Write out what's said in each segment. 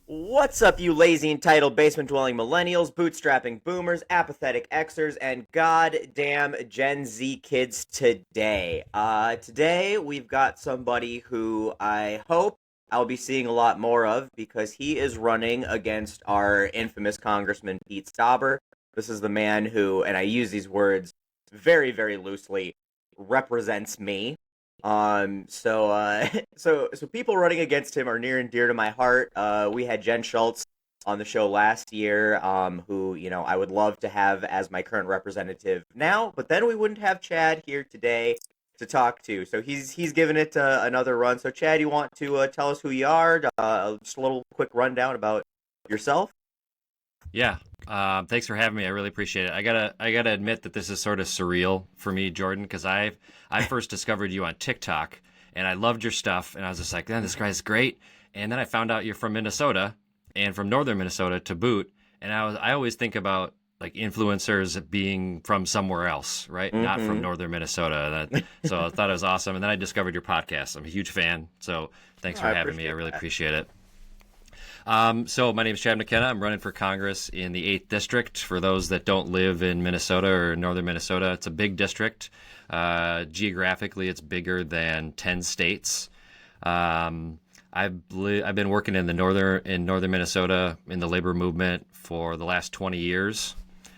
What's up, you lazy, entitled, basement-dwelling millennials, bootstrapping boomers, apathetic Xers, and goddamn Gen Z kids today? Today we've got somebody who I hope I'll be seeing a lot more of because he is running against our infamous Congressman Pete Stauber. This is the man who, and I use these words very, very loosely, represents me. So people running against him are near and dear to my heart. We had Jen Schultz on the show last year, who, I would love to have as my current representative now, but then we wouldn't have Chad here today to talk to. So he's given it another run. So Chad, you want to tell us who you are? Just a little quick rundown about yourself. Yeah. Thanks for having me. I really appreciate it. I gotta admit that this is sort of surreal for me, Jordan, because I first discovered you on TikTok and I loved your stuff and I was just like, man, this guy's great. And then I found out you're from Minnesota and from northern Minnesota to boot. And I always think about like influencers being from somewhere else, right? Not from Mm-hmm. northern Minnesota. So I thought it was awesome. And then I discovered your podcast. I'm a huge fan. So thanks for I having me. I appreciate really that. appreciate it. So my name is Chad McKenna. I'm running for Congress in the 8th District. For those that don't live in Minnesota or northern Minnesota, it's a big district. Geographically, it's bigger than 10 states. I've been working in northern Minnesota in the labor movement for the last 20 years.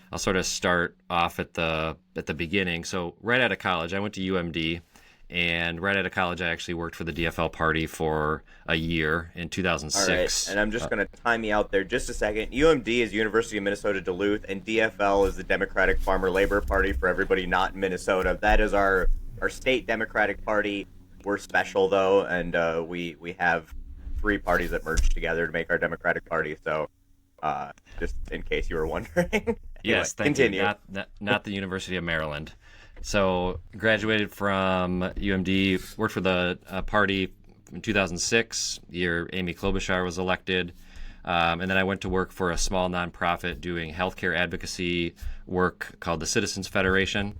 I'll sort of start off at the beginning. So right out of college, I went to UMD, and right out of college, I actually worked for the DFL party for a year in All right, 2006. and I'm just going to time you out there just a second. UMD is University of Minnesota Duluth, and DFL is the Democratic Farmer Labor Party for everybody not in Minnesota. That is our state Democratic Party. We're special though, and we have three parties that merged together to make our Democratic Party. So, just in case you were wondering. Anyway, Yes, thank you. continue. Not the University of Maryland. So graduated from UMD, worked for the party in 2006, the year Amy Klobuchar was elected. And then I went to work for a small nonprofit doing healthcare advocacy work called the Citizens Federation.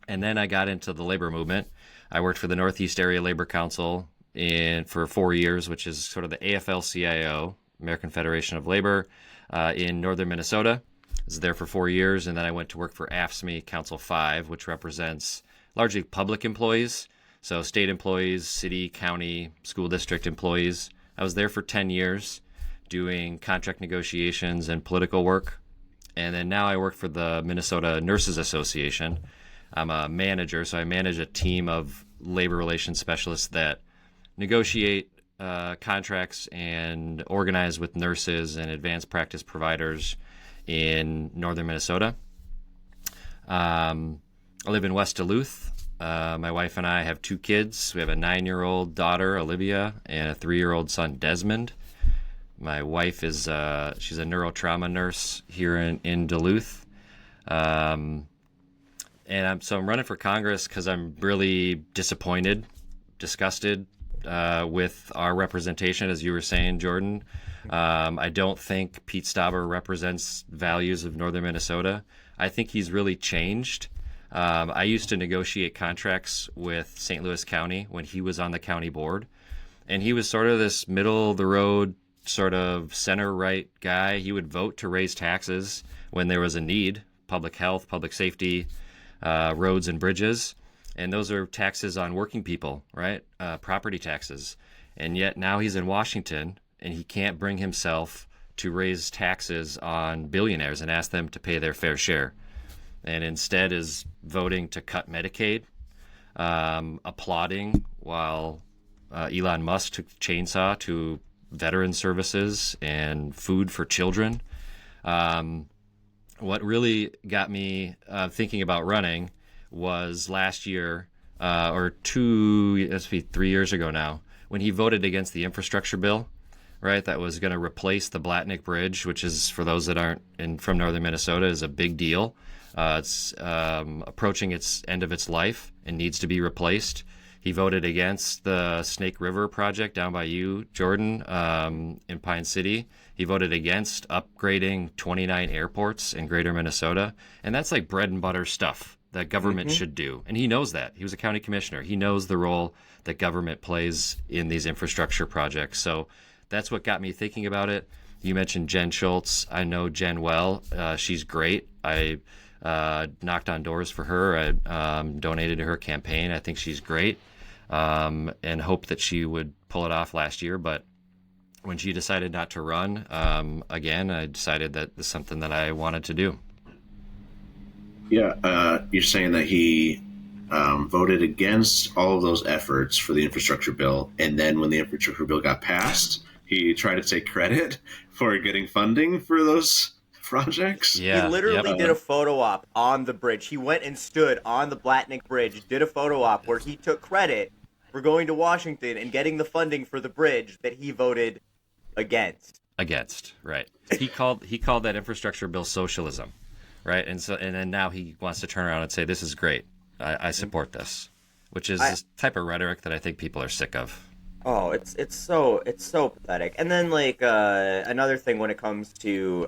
And then I got into the labor movement. I worked for the Northeast Area Labor Council for 4 years, which is sort of the AFL-CIO, American Federation of Labor, in northern Minnesota. I was there for 4 years, and then I went to work for AFSCME Council 5, which represents largely public employees, so state employees, city, county, school district employees. I was there for 10 years doing contract negotiations and political work. And then now I work for the Minnesota Nurses Association. I'm a manager, so I manage a team of labor relations specialists that negotiate contracts and organize with nurses and advanced practice providers in northern Minnesota. I live in West Duluth. My wife and I have two kids. We have a 9-year-old daughter, Olivia, and a 3-year-old son, Desmond. My wife is she's a neurotrauma nurse here in Duluth. I'm running for Congress because I'm really disappointed, disgusted with our representation, as you were saying, Jordan. I don't think Pete Stauber represents values of northern Minnesota. I think he's really changed. I used to negotiate contracts with St. Louis County when he was on the county board, and he was sort of this middle-of-the-road, sort of center-right guy. He would vote to raise taxes when there was a need, public health, public safety, roads and bridges. And those are taxes on working people, right? Property taxes. And yet now he's in Washington and he can't bring himself to raise taxes on billionaires and ask them to pay their fair share. And instead is voting to cut Medicaid, applauding while Elon Musk took the chainsaw to veteran services and food for children. What really got me thinking about running was last year, or 3 years ago now, when he voted against the infrastructure bill, right? That was going to replace the Blatnick Bridge, which is, for those that aren't from northern Minnesota, is a big deal. It's approaching its end of its life and needs to be replaced. He voted against the Snake River project down by you, Jordan, in Pine City. He voted against upgrading 29 airports in greater Minnesota. And that's like bread and butter stuff that government should do. And he knows that. He was a county commissioner. He knows the role that government plays in these infrastructure projects. So that's what got me thinking about it. You mentioned Jen Schultz. I know Jen well. She's great. I knocked on doors for her. I donated to her campaign. I think she's great, and hoped that she would pull it off last year. But when she decided not to run again, I decided that this is something that I wanted to do. Yeah, you're saying that he voted against all of those efforts for the infrastructure bill, and then when the infrastructure bill got passed, he tried to take credit for getting funding for those projects. He Yeah. Yep. literally did a photo op on the bridge. He went and stood on the Blatnick Bridge, did a photo op where he took credit for going to Washington and getting the funding for the bridge that he voted against. Against, right? He called that infrastructure bill socialism, right? And then now he wants to turn around and say this is great. I support this, which is this type of rhetoric that I think people are sick of. Oh, it's so pathetic. And then like another thing when it comes to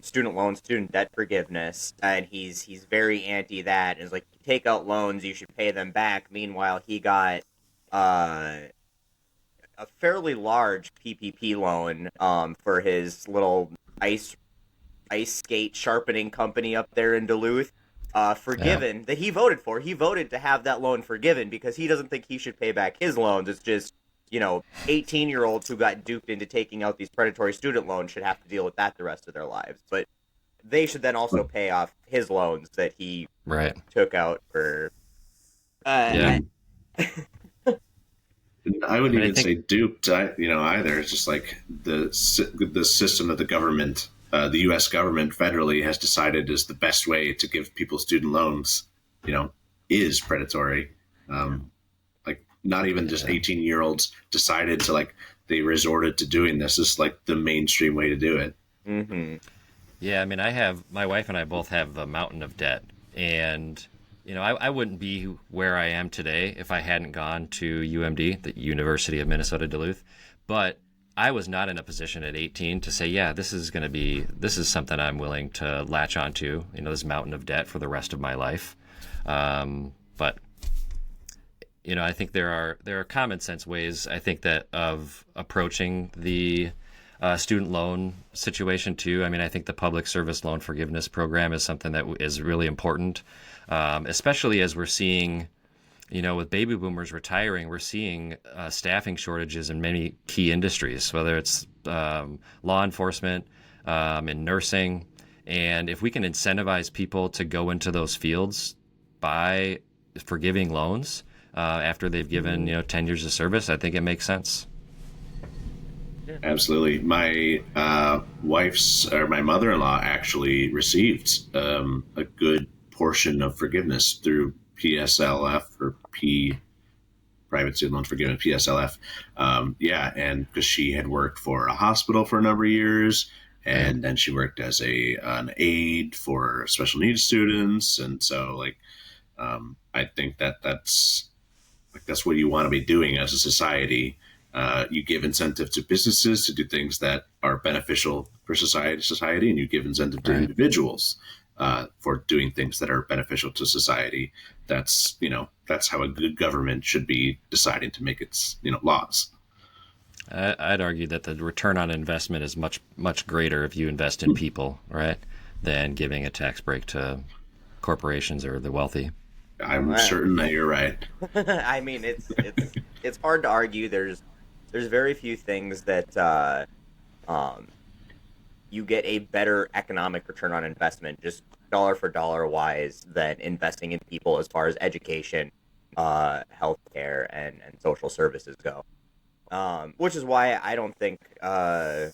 student loans, student debt forgiveness, and he's very anti that. And it's like, you take out loans, you should pay them back. Meanwhile, he got uh, a fairly large PPP loan for his little ice skate sharpening company up there in Duluth. Forgiven that he voted for. He voted to have that loan forgiven because he doesn't think he should pay back his loans. It's just, 18-year-olds who got duped into taking out these predatory student loans should have to deal with that the rest of their lives. But they should then also pay off his loans that he Right. took out for. Yeah. I wouldn't I even think- say duped, either. It's just like the system of the government, the U.S. government federally has decided is the best way to give people student loans, is predatory. Like not even just 18-year-olds decided to they resorted to doing this. It's like the mainstream way to do it. Mm-hmm. Yeah, I mean, my wife and I both have a mountain of debt, and I wouldn't be where I am today if I hadn't gone to UMD, the University of Minnesota Duluth. But I was not in a position at 18 to say, yeah, this is something I'm willing to latch onto, this mountain of debt for the rest of my life. But I think there are common sense ways, I think, that of approaching the student loan situation too. I mean, I think the public service loan forgiveness program is something that is really important, especially as we're seeing, with baby boomers retiring, we're seeing staffing shortages in many key industries, whether it's law enforcement and nursing. And if we can incentivize people to go into those fields by forgiving loans after they've given 10 years of service, I think it makes sense. Absolutely. My my mother-in-law actually received a good portion of forgiveness through PSLF or Private Student Loan Forgiveness, PSLF. And because she had worked for a hospital for a number of years, and then she worked as an aide for special needs students, and so I think that's what you want to be doing as a society. You give incentive to businesses to do things that are beneficial for society, and you give incentive to individuals for doing things that are beneficial to society. That's how a good government should be deciding to make its laws. I'd argue that the return on investment is much, much greater if you invest in people, right, than giving a tax break to corporations or the wealthy. I'm certain that you're right. I mean, it's hard to argue. There's very few things that you get a better economic return on investment, just dollar for dollar wise, than investing in people as far as education, healthcare, and social services go. Which is why I don't think. I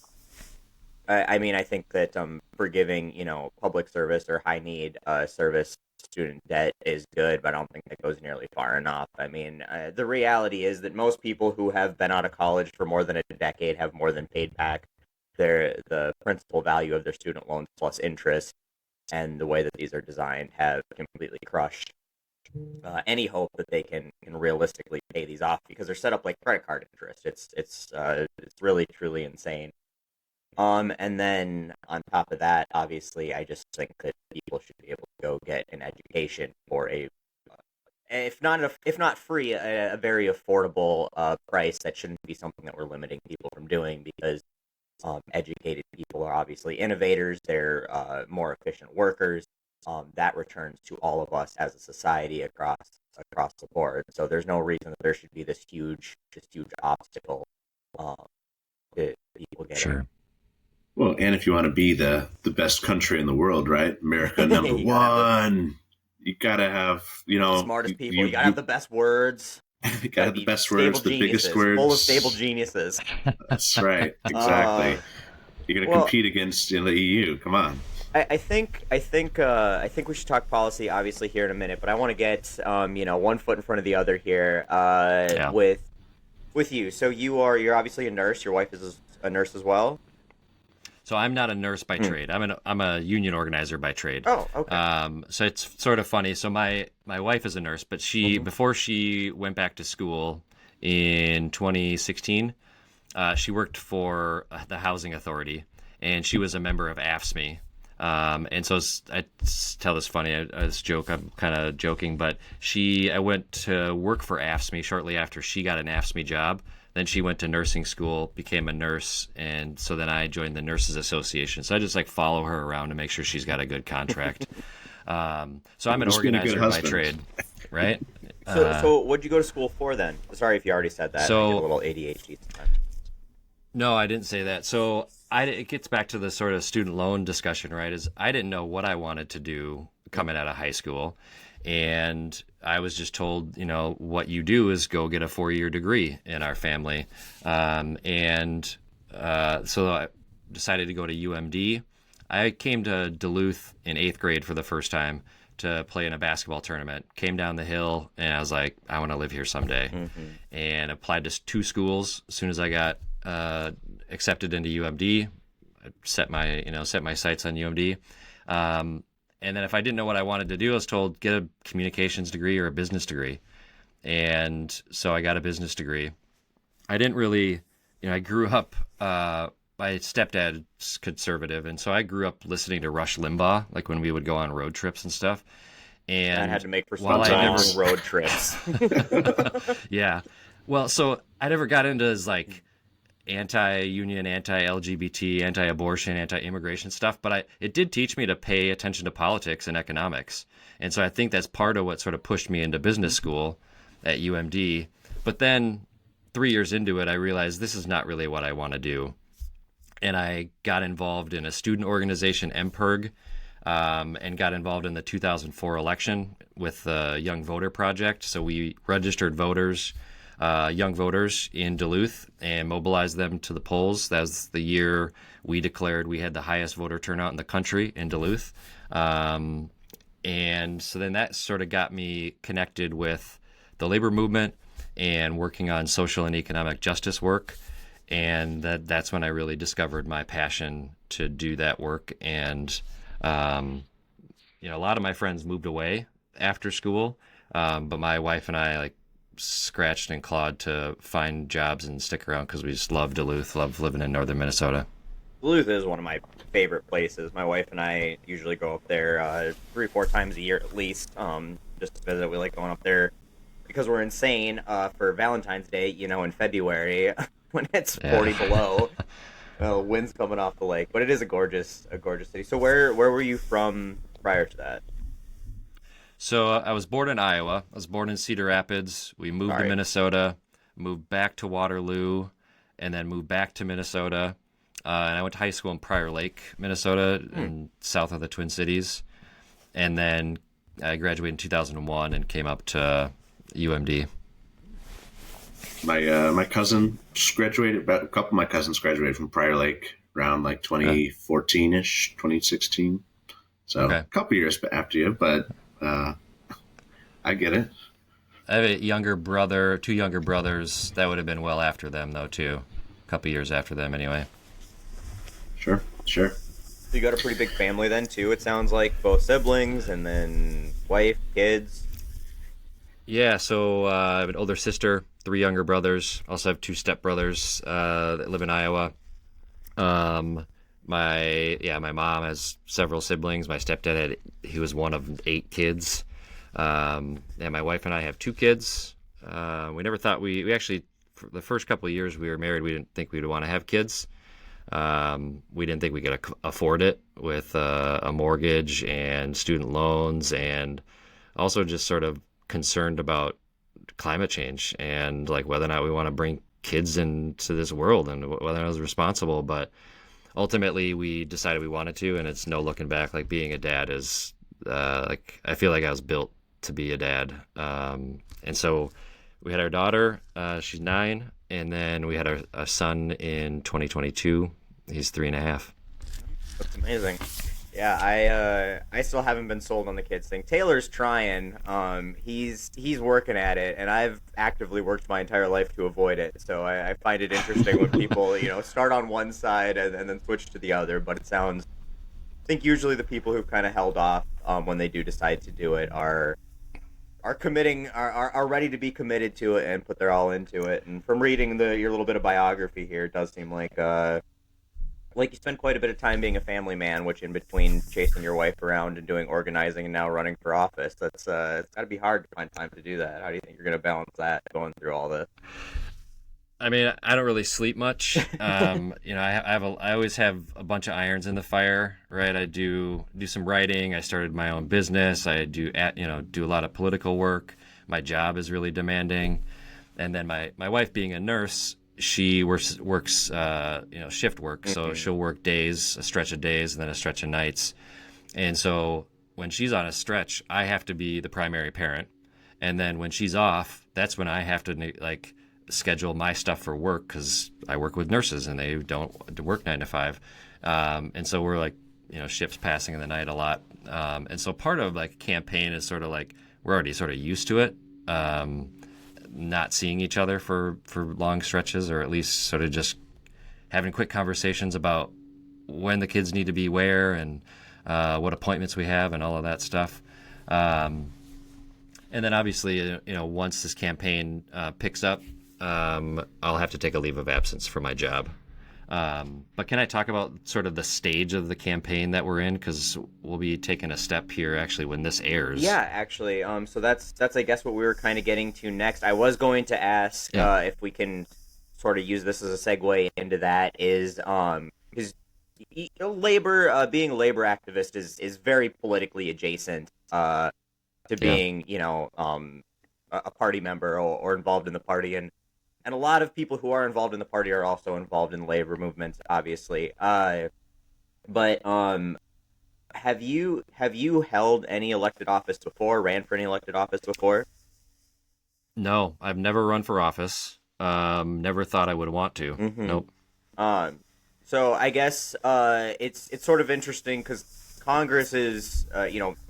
think that forgiving public service or high need service student debt is good, but I don't think that goes nearly far enough. I mean, the reality is that most people who have been out of college for more than a decade have more than paid back the principal value of their student loans plus interest, and the way that these are designed have completely crushed any hope that they can realistically pay these off, because they're set up like credit card interest. It's really truly insane. And then on top of that, obviously, I just think that people should be able to go get an education for if not free, a very affordable price that shouldn't be something that we're limiting people from doing because educated people are obviously innovators. They're more efficient workers. That returns to all of us as a society across the board. So there's no reason that there should be this huge obstacle um, to people getting. Sure. Well, and if you want to be the best country in the world, right? America number one. You gotta have, smartest people. You gotta have the best words. You gotta have the best words, the biggest words, full of stable geniuses. That's right, exactly. You're gonna compete against the EU. Come on. I think we should talk policy obviously here in a minute, but I want to get one foot in front of the other here with you. So you're obviously a nurse. Your wife is a nurse as well. So I'm not a nurse by trade. I'm a union organizer by trade. Oh, okay. So it's sort of funny. So my wife is a nurse, but before she went back to school in 2016, she worked for the housing authority, and she was a member of AFSCME. And so I tell this funny, I'm kind of joking, but I went to work for AFSCME shortly after she got an AFSCME job. Then she went to nursing school, became a nurse, and so then I joined the Nurses Association. So I just follow her around to make sure she's got a good contract. So I'm an organizer by trade, right? So what'd you go to school for then? Sorry if you already said that. So I get a little ADHD sometimes. No, I didn't say that. So it gets back to the sort of student loan discussion, right? Is I didn't know what I wanted to do coming out of high school. And I was just told, what you do is go get a 4-year degree in our family. So I decided to go to UMD. I came to Duluth in 8th grade for the first time to play in a basketball tournament. Came down the hill, and I was like, I want to live here someday. Mm-hmm. And applied to 2 schools. As soon as I got accepted into UMD, I set my sights on UMD. And then if I didn't know what I wanted to do, I was told, get a communications degree or a business degree. And so I got a business degree. I didn't really, I grew up, my stepdad's conservative. And so I grew up listening to Rush Limbaugh, like when we would go on road trips and stuff. And I had to make for some road trips. Yeah. Well, so I never got into his anti-union, anti-LGBT, anti-abortion, anti-immigration stuff, but it did teach me to pay attention to politics and economics. And so I think that's part of what sort of pushed me into business school at UMD. But then 3 years into it, I realized this is not really what I want to do. And I got involved in a student organization, MPIRG, and got involved in the 2004 election with the Young Voter Project. So we registered young voters in Duluth and mobilized them to the polls. That was the year we declared we had the highest voter turnout in the country in Duluth. And so then that sort of got me connected with the labor movement and working on social and economic justice work. And that's when I really discovered my passion to do that work. And, a lot of my friends moved away after school, but my wife and I scratched and clawed to find jobs and stick around because we just love Duluth, love living in northern Minnesota. Duluth is one of my favorite places. My wife and I usually go up there 3-4 times a year at least, just to visit. We like going up there because we're insane for Valentine's Day, in February when it's 40 below. Wind's coming off the lake, but it is a gorgeous city. So where were you from prior to that? So I was born in Iowa. I was born in Cedar Rapids. We moved to Minnesota, moved back to Waterloo, and then moved back to Minnesota. And I went to high school in Prior Lake, Minnesota, and south of the Twin Cities. And then I graduated in 2001 and came up to UMD. My cousin graduated. A couple of my cousins graduated from Prior Lake around 2014-ish, 2016. So a couple years after you, but I get it. I have a younger brother, 2 younger brothers. That would have been well after them, though, too. A couple years after them, anyway. Sure. So you got a pretty big family then, too, it sounds like. Both siblings and then wife, kids. Yeah, so I have an older sister, 3 younger brothers. Also have 2 stepbrothers that live in Iowa. My mom has several siblings. My stepdad he was one of 8 kids. And my wife and I have 2 kids. We never thought we actually, for the first couple of years we were married, we didn't think we'd want to have kids. We didn't think we could afford it with a mortgage and student loans, and also just sort of concerned about climate change and like whether or not we want to bring kids into this world and whether or not it was responsible. But ultimately we decided we wanted to, and it's no looking back. Like being a dad is like, I feel like I was built to be a dad. And so we had our daughter, she's 9, and then we had a son in 2022. He's 3.5. That's amazing. Yeah, I still haven't been sold on the kids thing. Taylor's trying. He's working at it, and I've actively worked my entire life to avoid it. So I find it interesting when people, start on one side and then switch to the other. But I think usually the people who've kind of held off when they do decide to do it are committing, are ready to be committed to it and put their all into it. And from reading your little bit of biography here, it does seem like you spend quite a bit of time being a family man, which in between chasing your wife around and doing organizing and now running for office, it's got to be hard to find time to do that. How do you think you're going to balance that going through all this? I mean, I don't really sleep much. I always have a bunch of irons in the fire, right? I do some writing. I started my own business. I do a lot of political work. My job is really demanding. And then my wife being a nurse, she works shift work. So she'll work days, a stretch of days, and then a stretch of nights. And so when she's on a stretch, I have to be the primary parent. And then when she's off, that's when I have to schedule my stuff for work, because I work with nurses and they don't work 9 to 5. And so we're ships passing in the night a lot. And so part of campaign is sort of we're already sort of used to it. Not seeing each other for long stretches, or at least sort of just having quick conversations about when the kids need to be where and what appointments we have and all of that stuff. And then obviously, once this campaign picks up, I'll have to take a leave of absence for my job. But can I talk about sort of the stage of the campaign that we're in? Because we'll be taking a step here actually when this airs. Yeah, actually. So that's I guess what we were kind of getting to next. I was going to ask if we can sort of use this as a segue into that. Is because labor, being a labor activist is very politically adjacent to being a party member or involved in the party, and a lot of people who are involved in the party are also involved in labor movements, obviously. But have you held any elected office before? Ran for any elected office before? No, I've never run for office. Never thought I would want to. Mm-hmm. Nope. So I guess it's sort of interesting because Congress is,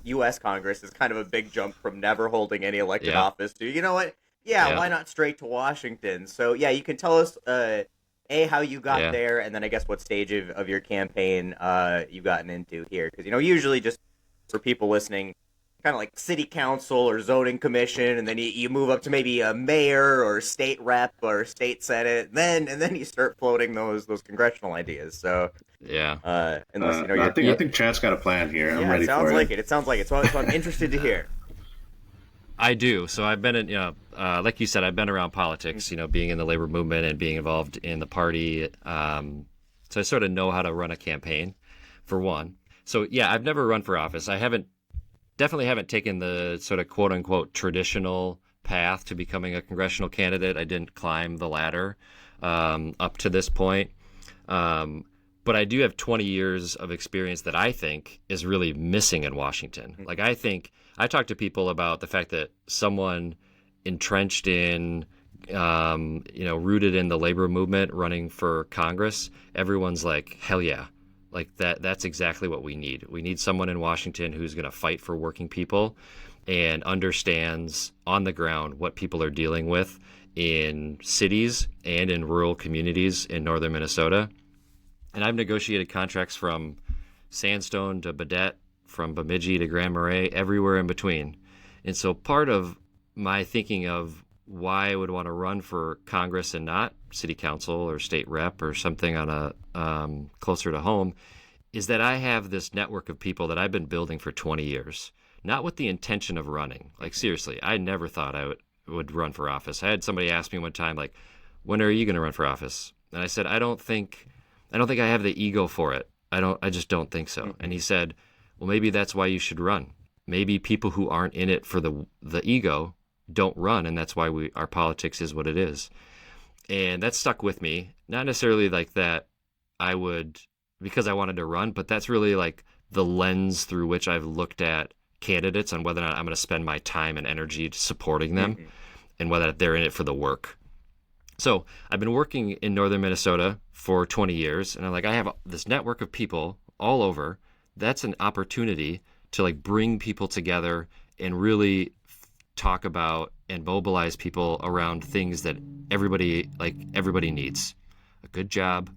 U.S. Congress is kind of a big jump from never holding any elected office to, you know what? Yeah, why not straight to Washington? So, yeah, you can tell us, how you got there, and then I guess what stage of your campaign you've gotten into here. Because, usually just for people listening, kind of like city council or zoning commission, and then you move up to maybe a mayor or state rep or state senate, and then you start floating those congressional ideas. So, unless, I think Chad's got a plan here. I'm ready for it. It sounds like it. So I'm interested to hear. I do. So I've been in, like you said, I've been around politics, being in the labor movement and being involved in the party. So I sort of know how to run a campaign, for one. So, yeah, I've never run for office. I definitely haven't taken the sort of quote unquote traditional path to becoming a congressional candidate. I didn't climb the ladder up to this point. But I do have 20 years of experience that I think is really missing in Washington. I talk to people about the fact that someone entrenched in, rooted in the labor movement running for Congress, everyone's like, hell yeah. That's exactly what we need. We need someone in Washington who's going to fight for working people and understands on the ground what people are dealing with in cities and in rural communities in northern Minnesota. And I've negotiated contracts from Sandstone to Baudette, from Bemidji to Grand Marais, everywhere in between. And so part of my thinking of why I would want to run for Congress and not city council or state rep or something on a closer to home is that I have this network of people that I've been building for 20 years. not with the intention of running. Like, seriously, I never thought I would run for office. I had somebody ask me one time, like, when are you going to run for office? And I said, I don't think I have the ego for it. I just don't think so. Mm-hmm. And he said, well, maybe that's why you should run. Maybe people who aren't in it for the ego don't run, and that's why our politics is what it is. And that stuck with me. Not necessarily like that I would, because I wanted to run, but that's really like the lens through which I've looked at candidates on whether or not I'm going to spend my time and energy supporting them, Mm-hmm. and whether they're in it for the work. So I've been working in northern Minnesota for 20 years, and I have this network of people all over. That's an opportunity to like bring people together and really talk about and mobilize people around things that everybody needs: a good job,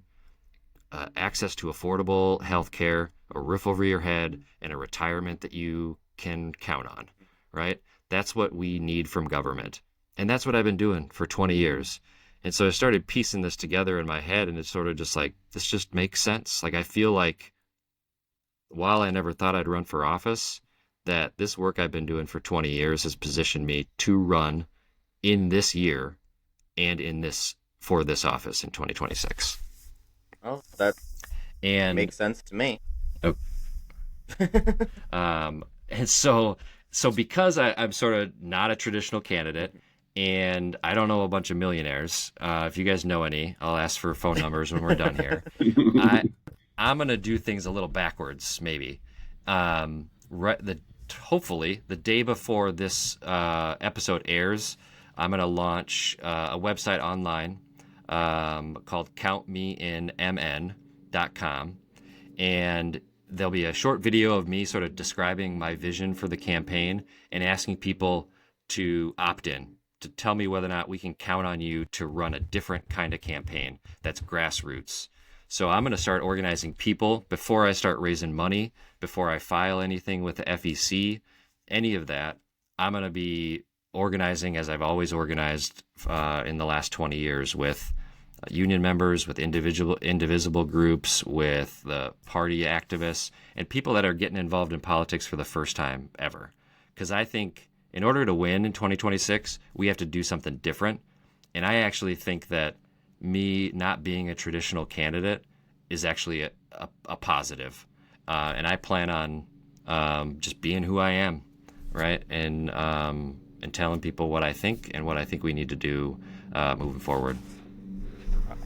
access to affordable health care, a roof over your head, and a retirement that you can count on, right? That's what we need from government. And that's what I've been doing for 20 years. And so I started piecing this together in my head, and it's sort of just like, this just makes sense. Like, I feel like while I never thought I'd run for office, that this work I've been doing for 20 years has positioned me to run in this year and for this office in 2026. Well, that And makes sense to me. oh, and so because I'm sort of not a traditional candidate, and I don't know a bunch of millionaires. If you guys know any, I'll ask for phone numbers when we're done here. I'm gonna do things a little backwards, maybe. Hopefully the day before this episode airs, I'm gonna launch a website online called countmeinmn.com, and there'll be a short video of me sort of describing my vision for the campaign and asking people to opt in, to tell me whether or not we can count on you to run a different kind of campaign that's grassroots. So I'm going to start organizing people before I start raising money, before I file anything with the FEC, any of that. I'm going to be organizing as I've always organized in the last 20 years, with union members, with indivisible groups, with the party activists, and people that are getting involved in politics for the first time ever. Because I think in order to win in 2026, we have to do something different. And I actually think that me not being a traditional candidate is actually a positive. And I plan on just being who I am, right? And telling people what I think and what I think we need to do moving forward.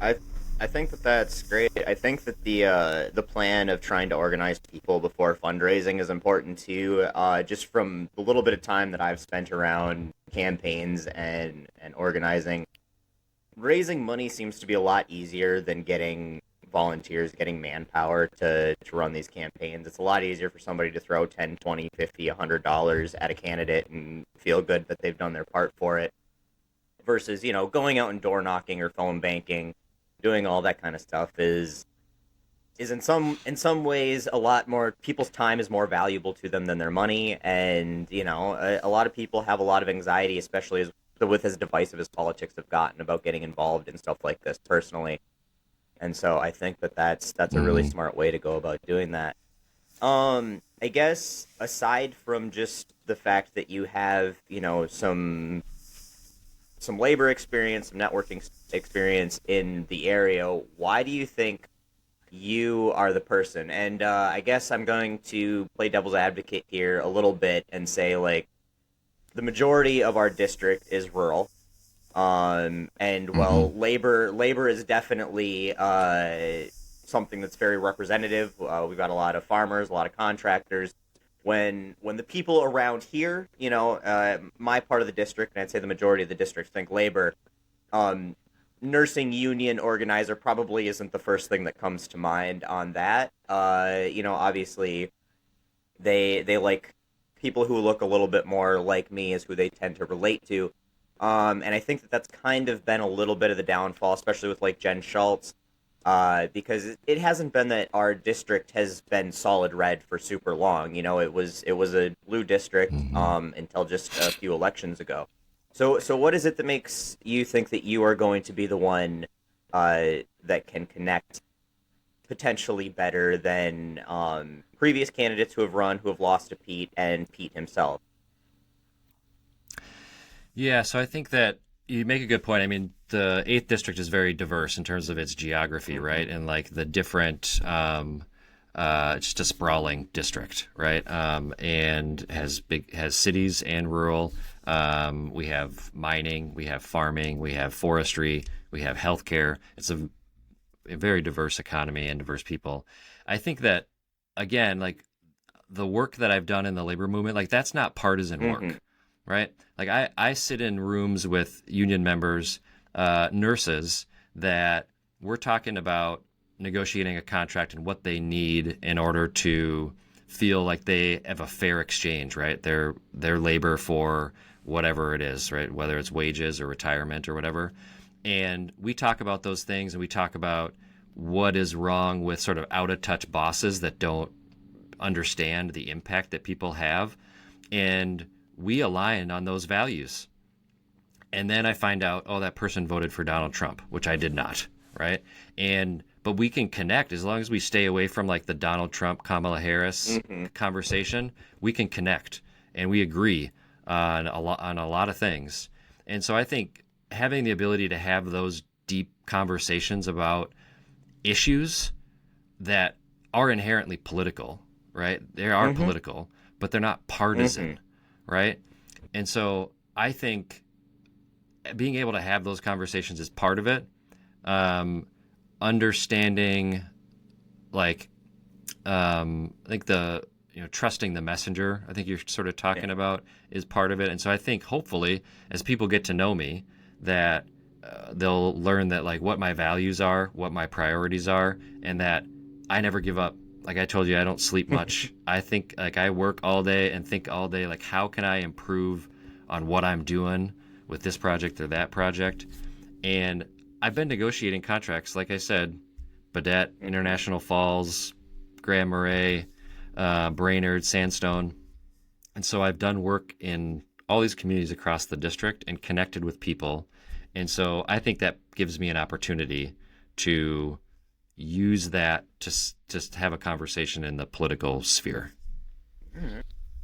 I think that that's great. I think that the plan of trying to organize people before fundraising is important too. Just from the little bit of time that I've spent around campaigns and organizing, raising money seems to be a lot easier than getting volunteers, getting manpower to run these campaigns. It's a lot easier for somebody to throw 10, 20, 50, $100 at a candidate and feel good that they've done their part for it, versus, going out and door knocking or phone banking, doing all that kind of stuff is in some ways a lot more. People's time is more valuable to them than their money, and a lot of people have a lot of anxiety, especially with as divisive as politics have gotten, about getting involved in stuff like this personally. And so I think that that's a really smart way to go about doing that. I guess aside from just the fact that you have, some labor experience, some networking experience in the area, why do you think you are the person? And I guess I'm going to play devil's advocate here a little bit and say, like, the majority of our district is rural. And well, labor is definitely something that's very representative. We've got a lot of farmers, a lot of contractors. When the people around here, my part of the district, and I'd say the majority of the district, think labor, nursing union organizer probably isn't the first thing that comes to mind on that. Obviously they like people who look a little bit more like me is who they tend to relate to. And I think that that's kind of been a little bit of the downfall, especially with like Jen Schultz, because it hasn't been that our district has been solid red for super long. It was a blue district until just a few elections ago. So what is it that makes you think that you are going to be the one that can connect potentially better than previous candidates who have run, who have lost to Pete and Pete himself. Yeah, so I think that you make a good point. I mean, the eighth district is very diverse in terms of its geography, right? And like the different, it's just a sprawling district, right? And has cities and rural. We have mining, we have farming, we have forestry, we have healthcare. It's a very diverse economy and diverse people. I think that again, like the work that I've done in the labor movement, like that's not partisan work, right? Like I sit in rooms with union members, nurses, that we're talking about negotiating a contract and what they need in order to feel like they have a fair exchange, right? Their labor for whatever it is, right? Whether it's wages or retirement or whatever. And we talk about those things, and we talk about what is wrong with sort of out of touch bosses that don't understand the impact that people have. And we align on those values. And then I find out, oh, that person voted for Donald Trump, which I did not, right? But we can connect as long as we stay away from like the Donald Trump, Kamala Harris conversation. We can connect, and we agree on a lot of things. And so I think having the ability to have those deep conversations about issues that are inherently political, right? They are political, but they're not partisan, right? And so I think being able to have those conversations is part of it. Understanding, like, I think trusting the messenger, I think you're sort of talking about, is part of it. And so I think hopefully as people get to know me, that they'll learn that like what my values are, what my priorities are, and that I never give up. Like I told you, I don't sleep much. I think like I work all day and think all day, like how can I improve on what I'm doing with this project or that project? And I've been negotiating contracts, like I said, Baudette, International Falls, Grand Marais, Brainerd, Sandstone. And so I've done work in all these communities across the district and connected with people. And so I think that gives me an opportunity to use that to just have a conversation in the political sphere.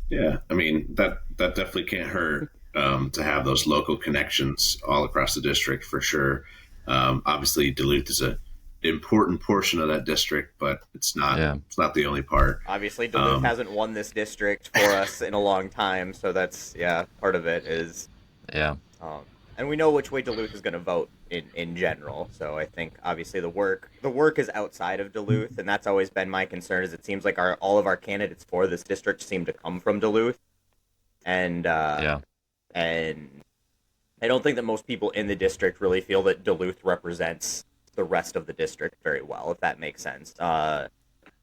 Yeah, I mean, that definitely can't hurt, to have those local connections all across the district for sure. Obviously, Duluth is an important portion of that district, but it's not the only part. Obviously, Duluth hasn't won this district for us in a long time, so that's part of it is and we know which way Duluth is going to vote in general. So I think obviously the work is outside of Duluth, and that's always been my concern. Is it seems like all of our candidates for this district seem to come from Duluth, and and I don't think that most people in the district really feel that Duluth represents the rest of the district very well, if that makes sense. So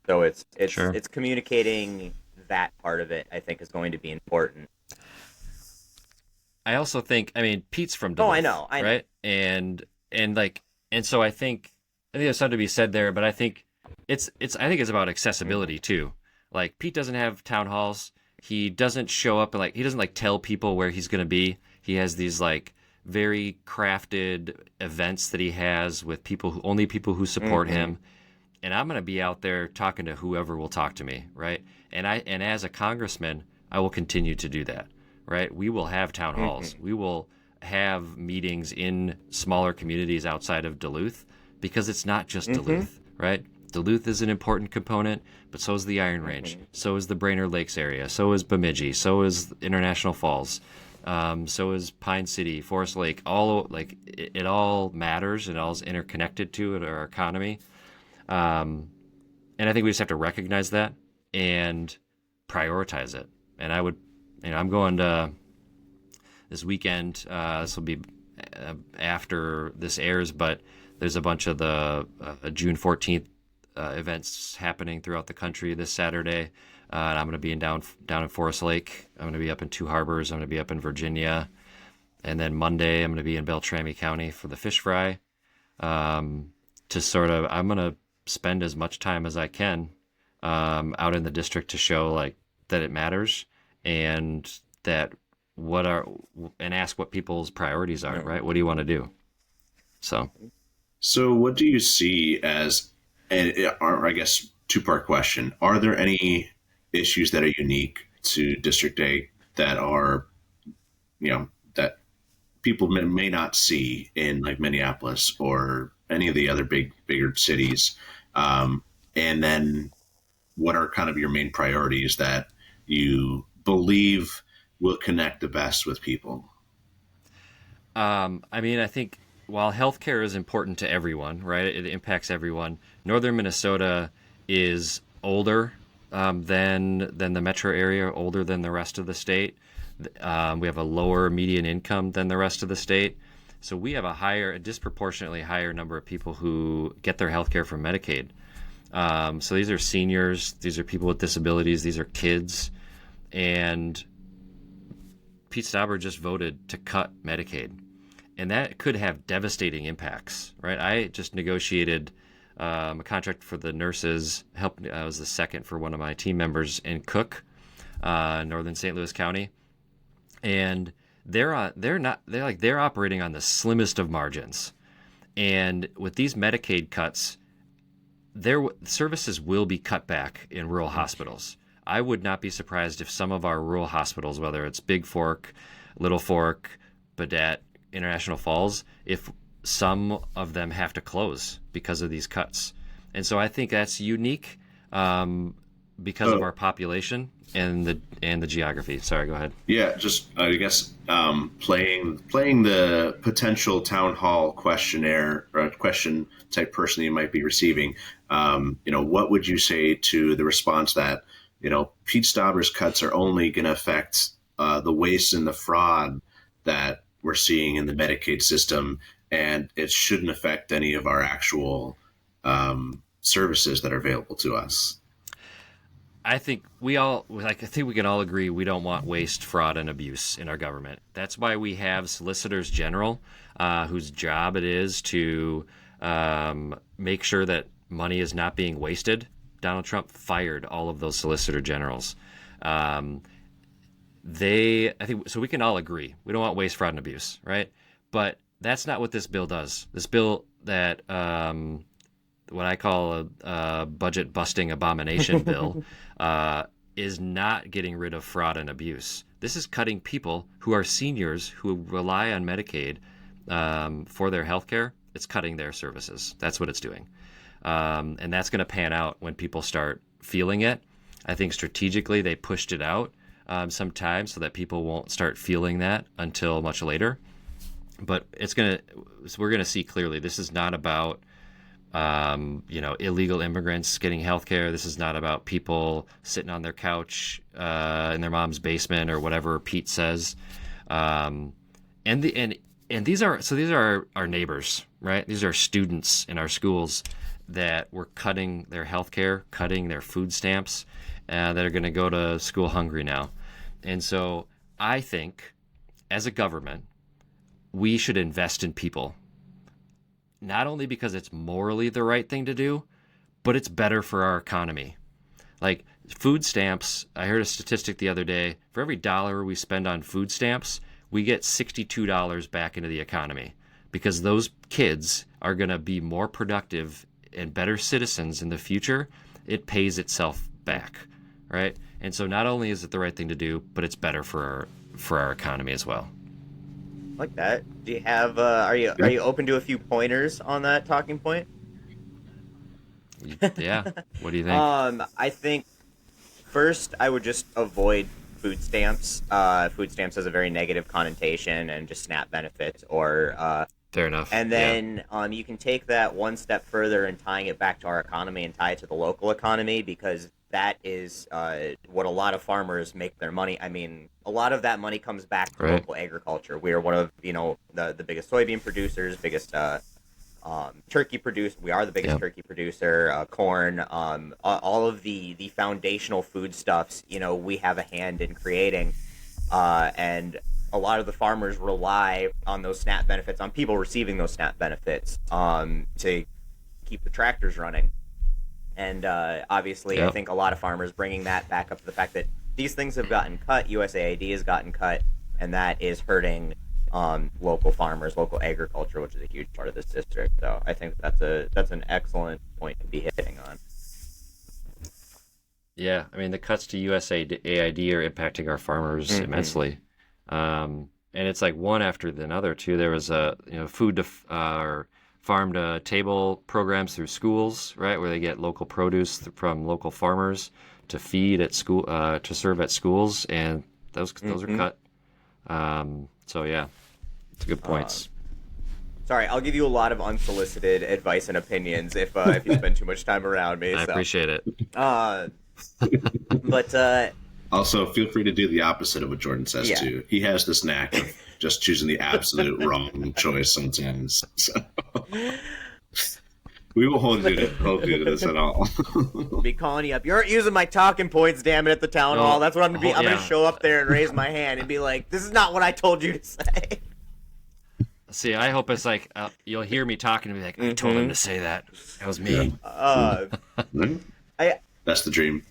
it's communicating that part of it, I think, is going to be important. I also think, I mean, Pete's from Duluth. Oh, I know. Right? And so I think there's something to be said there, but I think it's about accessibility too. Like Pete doesn't have town halls. He doesn't show up and like he doesn't like tell people where he's going to be. He has these like very crafted events that he has with only people who support him. And I'm going to be out there talking to whoever will talk to me, right? And as a congressman, I will continue to do that, right? We will have town halls. We will have meetings in smaller communities outside of Duluth, because it's not just Duluth, right? Duluth is an important component, but so is the Iron Range. So is the Brainerd Lakes area. So is Bemidji. So is International Falls. So is Pine City, Forest Lake. It all matters. It all is interconnected to our economy. And I think we just have to recognize that and prioritize it. And I'm going to this weekend. This will be after this airs, but there's a bunch of the June 14th events happening throughout the country this Saturday. And I'm going to be down in Forest Lake. I'm going to be up in Two Harbors. I'm going to be up in Virginia. And then Monday, I'm going to be in Beltrami County for the fish fry. I'm going to spend as much time as I can out in the district to show like that it matters, and that and ask what people's priorities are, right? What do you want to do? So what do you see as or I guess two-part question: are there any issues that are unique to District 8 that are, that people may not see in like Minneapolis or any of the other bigger cities? And then what are kind of your main priorities that you believe will connect the best with people? I think while healthcare is important to everyone, right? It impacts everyone. Northern Minnesota is older than the metro area, older than the rest of the state. We have a lower median income than the rest of the state. So we have a disproportionately higher number of people who get their healthcare from Medicaid. So these are seniors, these are people with disabilities, these are kids. And Pete Stauber just voted to cut Medicaid. And that could have devastating impacts, right? I just negotiated a contract for the nurses. I was the second for one of my team members in Cook, northern St. Louis County, and they're operating on the slimmest of margins. And with these Medicaid cuts, their services will be cut back in rural hospitals. I would not be surprised if some of our rural hospitals, whether it's Big Fork, Little Fork, Baudette, International Falls, if some of them have to close because of these cuts. And so I think that's unique because of our population and the geography. Sorry, go ahead. Yeah, just I guess playing the potential town hall questionnaire or question type person you might be receiving. What would you say to the response that Pete Stauber's cuts are only going to affect the waste and the fraud that we're seeing in the Medicaid system, and it shouldn't affect any of our actual services that are available to us? I think we can all agree we don't want waste, fraud, and abuse in our government. That's why we have solicitors general, whose job it is to make sure that money is not being wasted. Donald Trump fired all of those solicitor generals. I think so. We can all agree we don't want waste, fraud, and abuse, right? But that's not what this bill does. This bill that what I call a budget busting abomination bill is not getting rid of fraud and abuse. This is cutting people who are seniors who rely on Medicaid for their health care. It's cutting their services. That's what it's doing. And that's going to pan out when people start feeling it. I think strategically they pushed it out sometimes so that people won't start feeling that until much later. But we're going to see clearly this is not about illegal immigrants getting health care. This is not about people sitting on their couch in their mom's basement or whatever Pete says. And these are our neighbors, right? These are students in our schools that we're cutting their health care, cutting their food stamps, that are going to go to school hungry now. And so I think as a government, we should invest in people. Not only because it's morally the right thing to do, but it's better for our economy. Like food stamps, I heard a statistic the other day, for every dollar we spend on food stamps, we get $62 back into the economy because those kids are going to be more productive and better citizens in the future. It pays itself back, right? And so not only is it the right thing to do, but it's better for our economy as well. Like that. Do you have? Are you open to a few pointers on that talking point? Yeah. What do you think? I think first I would just avoid food stamps. Food stamps has a very negative connotation, and just SNAP benefits or. Fair enough. And then you can take that one step further and tying it back to our economy and tie it to the local economy, because that is what a lot of farmers make their money. I mean, a lot of that money comes back to local agriculture. We are one of the biggest soybean producers, biggest turkey producer. We are the biggest turkey producer. Corn, all of the foundational foodstuffs. We have a hand in creating, and a lot of the farmers rely on those SNAP benefits, on people receiving those SNAP benefits, to keep the tractors running. And obviously, I think a lot of farmers bringing that back up to the fact that these things have gotten cut, USAID has gotten cut, and that is hurting local farmers, local agriculture, which is a huge part of this district. So I think that's an excellent point to be hitting on. Yeah, I mean the cuts to USAID are impacting our farmers immensely, and it's like one after another too. There was a food to or farm to table programs through schools, right, where they get local produce from local farmers to feed at school, to serve at schools, and those are cut. So yeah, it's a good points. Sorry, I'll give you a lot of unsolicited advice and opinions if you spend too much time around me. I appreciate it. But also, feel free to do the opposite of what Jordan says too. He has this knack of just choosing the absolute wrong choice sometimes. So we will hold you to this at all. I'll be calling you up. You aren't using my talking points, damn it, at the town hall. That's what I'm gonna be. I'm gonna show up there and raise my hand and be like, "This is not what I told you to say." See, I hope it's like you'll hear me talking and be like, "I told him to say that. That was me." That's the dream.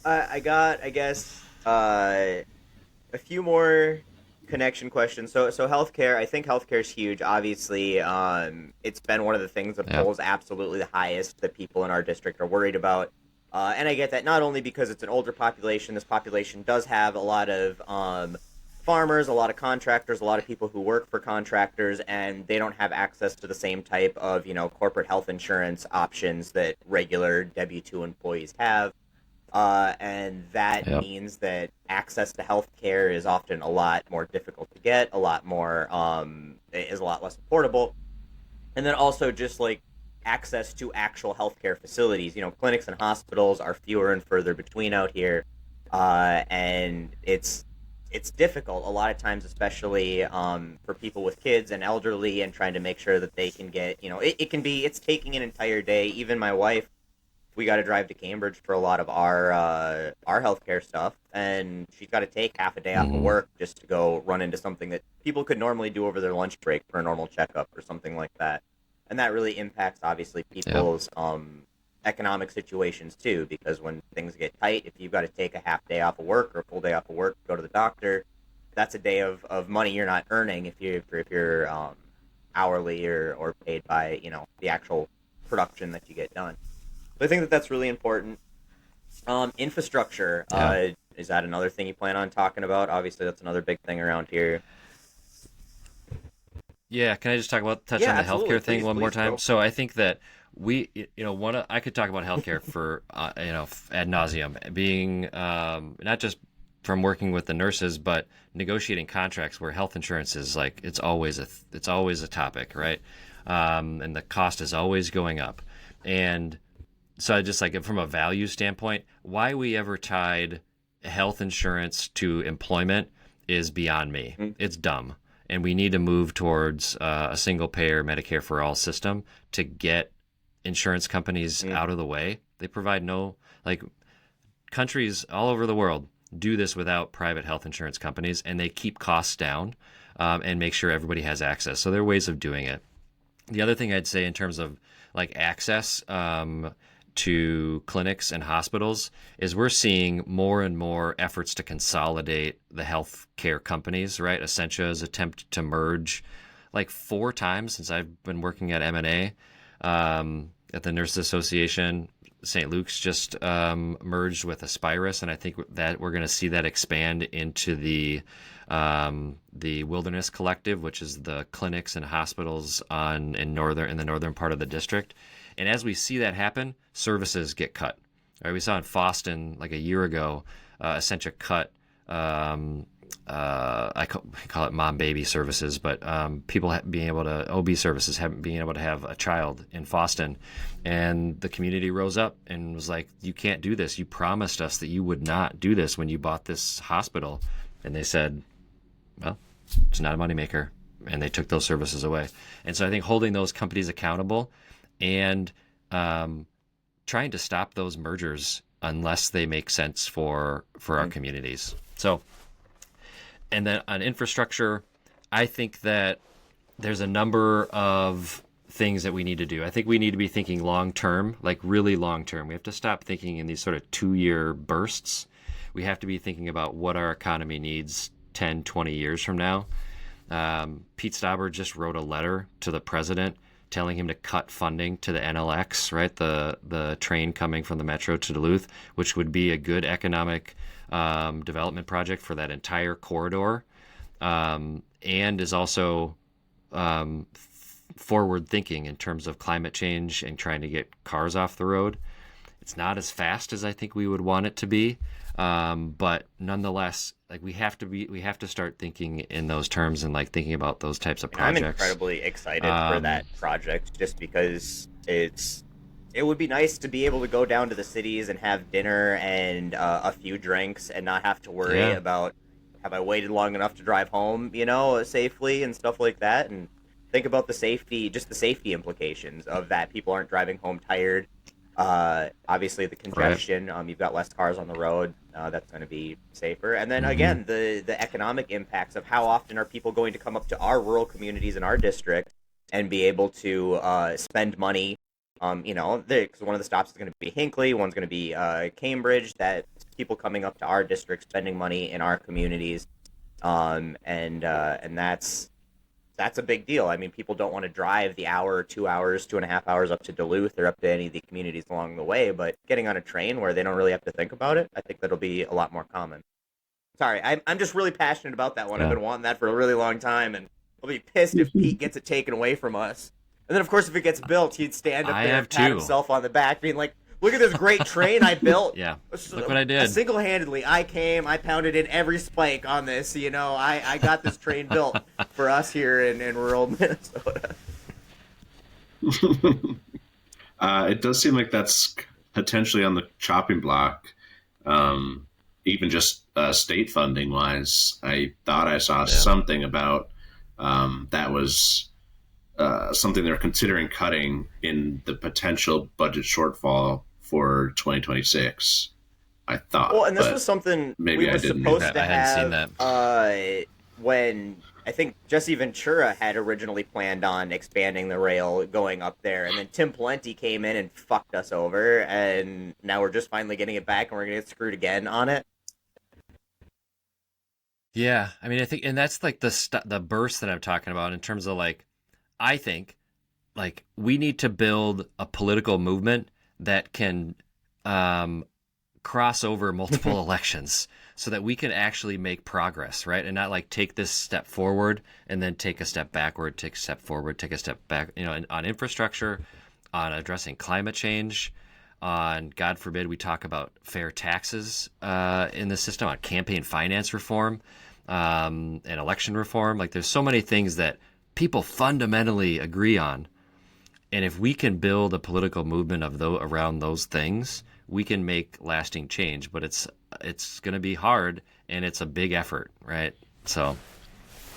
I got, I guess, a few more connection questions. So healthcare. I think healthcare is huge. Obviously, it's been one of the things that polls absolutely the highest that people in our district are worried about. And I get that not only because it's an older population. This population does have a lot of farmers, a lot of contractors, a lot of people who work for contractors, and they don't have access to the same type of corporate health insurance options that regular W-2 employees have. And that means that access to health care is often a lot more difficult to get, a lot more, is a lot less affordable. And then also just like access to actual healthcare facilities. Clinics and hospitals are fewer and further between out here. And it's difficult a lot of times, especially for people with kids and elderly, and trying to make sure that they can get, it's taking an entire day. Even my wife, we got to drive to Cambridge for a lot of our healthcare stuff, and she's got to take half a day off of work just to go run into something that people could normally do over their lunch break for a normal checkup or something like that. And that really impacts, obviously, people's economic situations too, because when things get tight, if you've got to take a half day off of work or a full day off of work to go to the doctor, that's a day of money you're not earning if you're hourly or paid by the actual production that you get done. So I think that that's really important. Infrastructure, is that another thing you plan on talking about? Obviously, that's another big thing around here. Yeah, can I just touch on the healthcare thing one more time? Go. So I think that I could talk about healthcare for ad nauseum, being not just from working with the nurses, but negotiating contracts where health insurance is like it's always a topic, right? And the cost is always going up, and so I just like from a value standpoint, why we ever tied health insurance to employment is beyond me. It's dumb. And we need to move towards a single payer Medicare for all system to get insurance companies out of the way. They provide countries all over the world do this without private health insurance companies, and they keep costs down and make sure everybody has access. So there are ways of doing it. The other thing I'd say in terms of like access to clinics and hospitals is we're seeing more and more efforts to consolidate the healthcare companies, right? Essentia attempt to merge like 4 times since I've been working at M&A, at the Nurses Association. St. Luke's just merged with Aspirus, and I think that we're going to see that expand into the Wilderness Collective, which is the clinics and hospitals in the northern part of the district. And as we see that happen, services get cut. Right? We saw in Foston like a year ago, Essentia cut, I call it mom-baby services, but people being able to, OB services, being able to have a child in Foston. And the community rose up and was like, you can't do this. You promised us that you would not do this when you bought this hospital. And they said, well, it's not a moneymaker. And they took those services away. And so I think holding those companies accountable and trying to stop those mergers unless they make sense for our communities. So, and then on infrastructure, I think that there's a number of things that we need to do. I think we need to be thinking long-term, like really long-term. We have to stop thinking in these sort of 2-year bursts. We have to be thinking about what our economy needs 10, 20 years from now. Pete Stauber just wrote a letter to the president telling him to cut funding to the NLX, right? The train coming from the metro to Duluth, which would be a good economic development project for that entire corridor, and is also forward thinking in terms of climate change and trying to get cars off the road. It's not as fast as I think we would want it to be, but nonetheless, like we have to start thinking in those terms and like thinking about those types of projects. I'm incredibly excited for that project just because it would be nice to be able to go down to the cities and have dinner and a few drinks and not have to worry about have I waited long enough to drive home, safely and stuff like that. And think about the safety implications of that. People aren't driving home tired. Obviously the congestion, you've got less cars on the road. That's going to be safer. And then again, the economic impacts of how often are people going to come up to our rural communities in our district and be able to spend money. Because one of the stops is going to be Hinckley, one's going to be Cambridge. That people coming up to our district, spending money in our communities, and that's a big deal. I mean, people don't want to drive the hour, 2 hours, 2.5 hours up to Duluth or up to any of the communities along the way, but getting on a train where they don't really have to think about it, I think that'll be a lot more common. Sorry, I'm just really passionate about that one. I've been wanting that for a really long time, and I'll be pissed if Pete gets it taken away from us. And then, of course, if it gets built, he'd stand up there and pat himself on the back, being like, look at this great train I built. Yeah, look what I did. Single-handedly, I pounded in every spike on this. I got this train built for us here in rural Minnesota. It does seem like that's potentially on the chopping block, even just state funding-wise. I thought I saw something about that was something they're considering cutting in the potential budget shortfall for 2026. I thought. Well, and this was something maybe we were supposed to I hadn't have seen that. When I think Jesse Ventura had originally planned on expanding the rail going up there, and then Tim Pawlenty came in and fucked us over, and now we're just finally getting it back, and we're gonna get screwed again on it. Yeah, I mean, I think, and that's like the burst that I'm talking about in terms of like, I think, like we need to build a political movement that can cross over multiple elections so that we can actually make progress, right? And not like take this step forward and then take a step backward, take a step forward, take a step back, on infrastructure, on addressing climate change, on, God forbid, we talk about fair taxes in the system, on campaign finance reform and election reform. Like there's so many things that people fundamentally agree on. And if we can build a political movement around those things, we can make lasting change. But it's going to be hard, and it's a big effort, right? So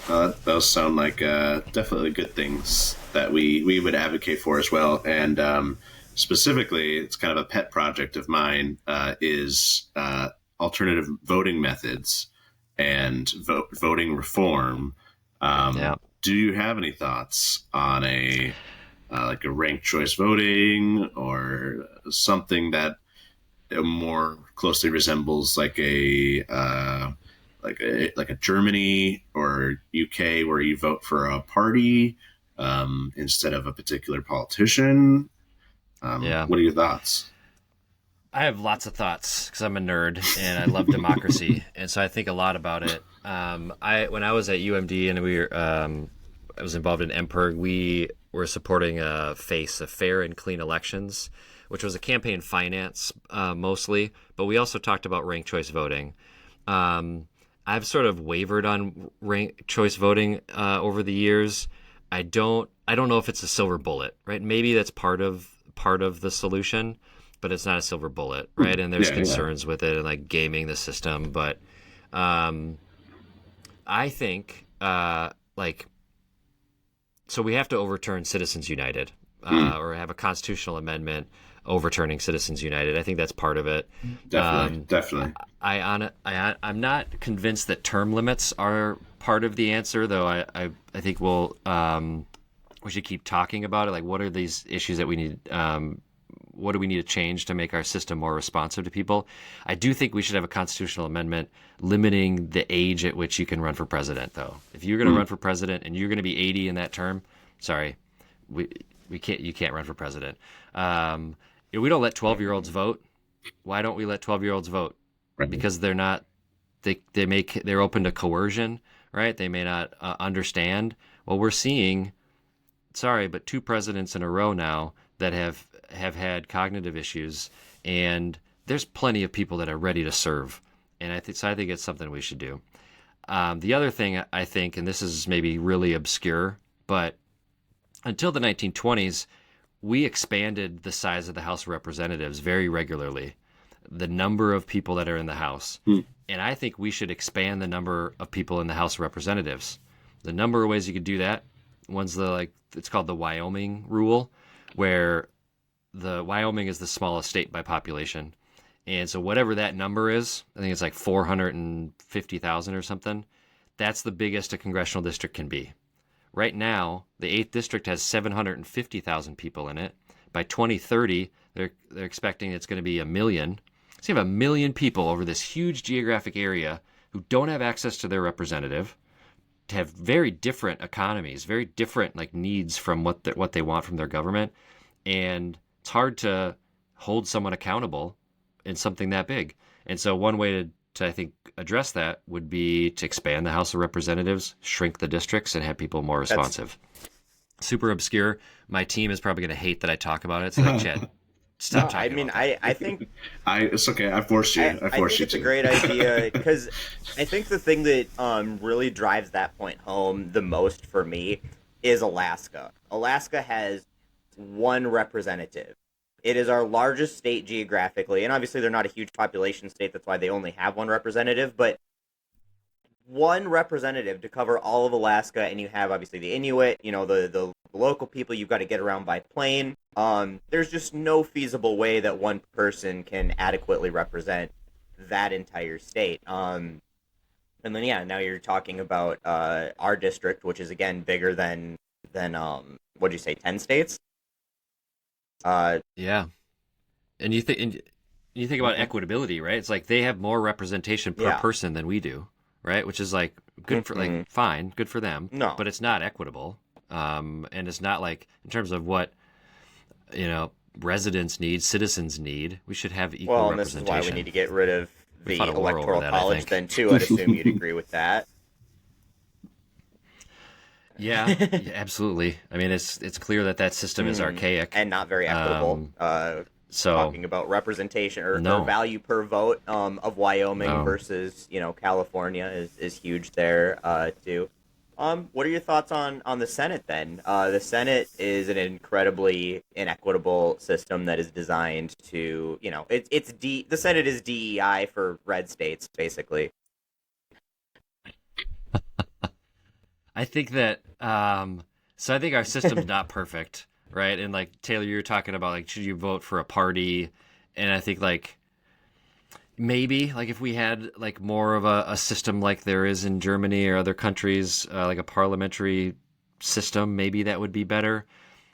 those sound like definitely good things that we would advocate for as well. And specifically, it's kind of a pet project of mine, is alternative voting methods and voting reform. Do you have any thoughts on like a ranked choice voting or something that more closely resembles like a Germany or UK where you vote for a party instead of a particular politician? What are your thoughts? I have lots of thoughts because I'm a nerd and I love democracy, and so I think a lot about it. When I was at UMD and I was involved in MPIRG, we were supporting FACE, a Fair and Clean Elections, which was a campaign finance mostly, but we also talked about ranked choice voting. I've sort of wavered on ranked choice voting over the years. I don't know if it's a silver bullet, right? Maybe that's part of the solution, but it's not a silver bullet, right? And there's concerns with it and like gaming the system. But I think so we have to overturn Citizens United or have a constitutional amendment overturning Citizens United. I think that's part of it. Definitely. I'm not convinced that term limits are part of the answer, though. I think we should keep talking about it. Like, what are these issues that we need what do we need to change to make our system more responsive to people? I do think we should have a constitutional amendment limiting the age at which you can run for president, though. If you're going to run for president and you're going to be 80 in that term, sorry, we can't. You can't run for president. If we don't let 12-year-olds vote, why don't we let 12-year-olds vote? Right. Because they're not. They're open to coercion, right? They may not understand. Well, we're seeing, sorry, but 2 presidents in a row now that have had cognitive issues, and there's plenty of people that are ready to serve, and I think it's something we should do. The other thing I think, and this is maybe really obscure, but until the 1920s, we expanded the size of the House of Representatives very regularly, the number of people that are in the House. And I think we should expand the number of people in the House of Representatives. The number of ways you could do that, it's called the Wyoming rule, where the Wyoming is the smallest state by population. And so whatever that number is, I think it's like 450,000 or something, that's the biggest a congressional district can be. Right now, the 8th district has 750,000 people in it. By 2030, they're expecting it's going to be 1 million. So you have 1 million people over this huge geographic area who don't have access to their representative, to have very different economies, very different needs from what they want from their government, and it's hard to hold someone accountable in something that big. And so one way to I think address that would be to expand the House of Representatives, shrink the districts, and have people more responsive. Super obscure. My team is probably going to hate that I talk about it. So Chad, stop talking. I mean, about that. I think it's okay. I forced you. I think it's a great idea, because I think the thing that really drives that point home the most for me is Alaska. Alaska has 1 representative. It is our largest state geographically, and obviously they're not a huge population state. That's why they only have 1 representative. But 1 representative to cover all of Alaska, and you have obviously the Inuit, the local people you've got to get around by plane. There's just no feasible way that 1 person can adequately represent that entire state. And then now you're talking about our district, which is again bigger than what'd you say, 10 states? Yeah, and you think about equitability, right? It's like they have more representation per person than we do, right? Which is good for fine, good for them. No, but it's not equitable, and it's not in terms of what residents need, citizens need. We should have equal representation. Well, and this is why we need to get rid of the electoral college then too. I'd assume you'd agree with that. Yeah, absolutely. I mean, it's clear that system is archaic and not very equitable. So talking about representation or value per vote of Wyoming versus California is huge there too. What are your thoughts on the Senate then? The Senate is an incredibly inequitable system that is designed to the Senate is DEI for red states basically. I think that so I think our system's not perfect, right? And Taylor, you were talking about should you vote for a party, and I think maybe if we had more of a system like there is in Germany or other countries, a parliamentary system, maybe that would be better.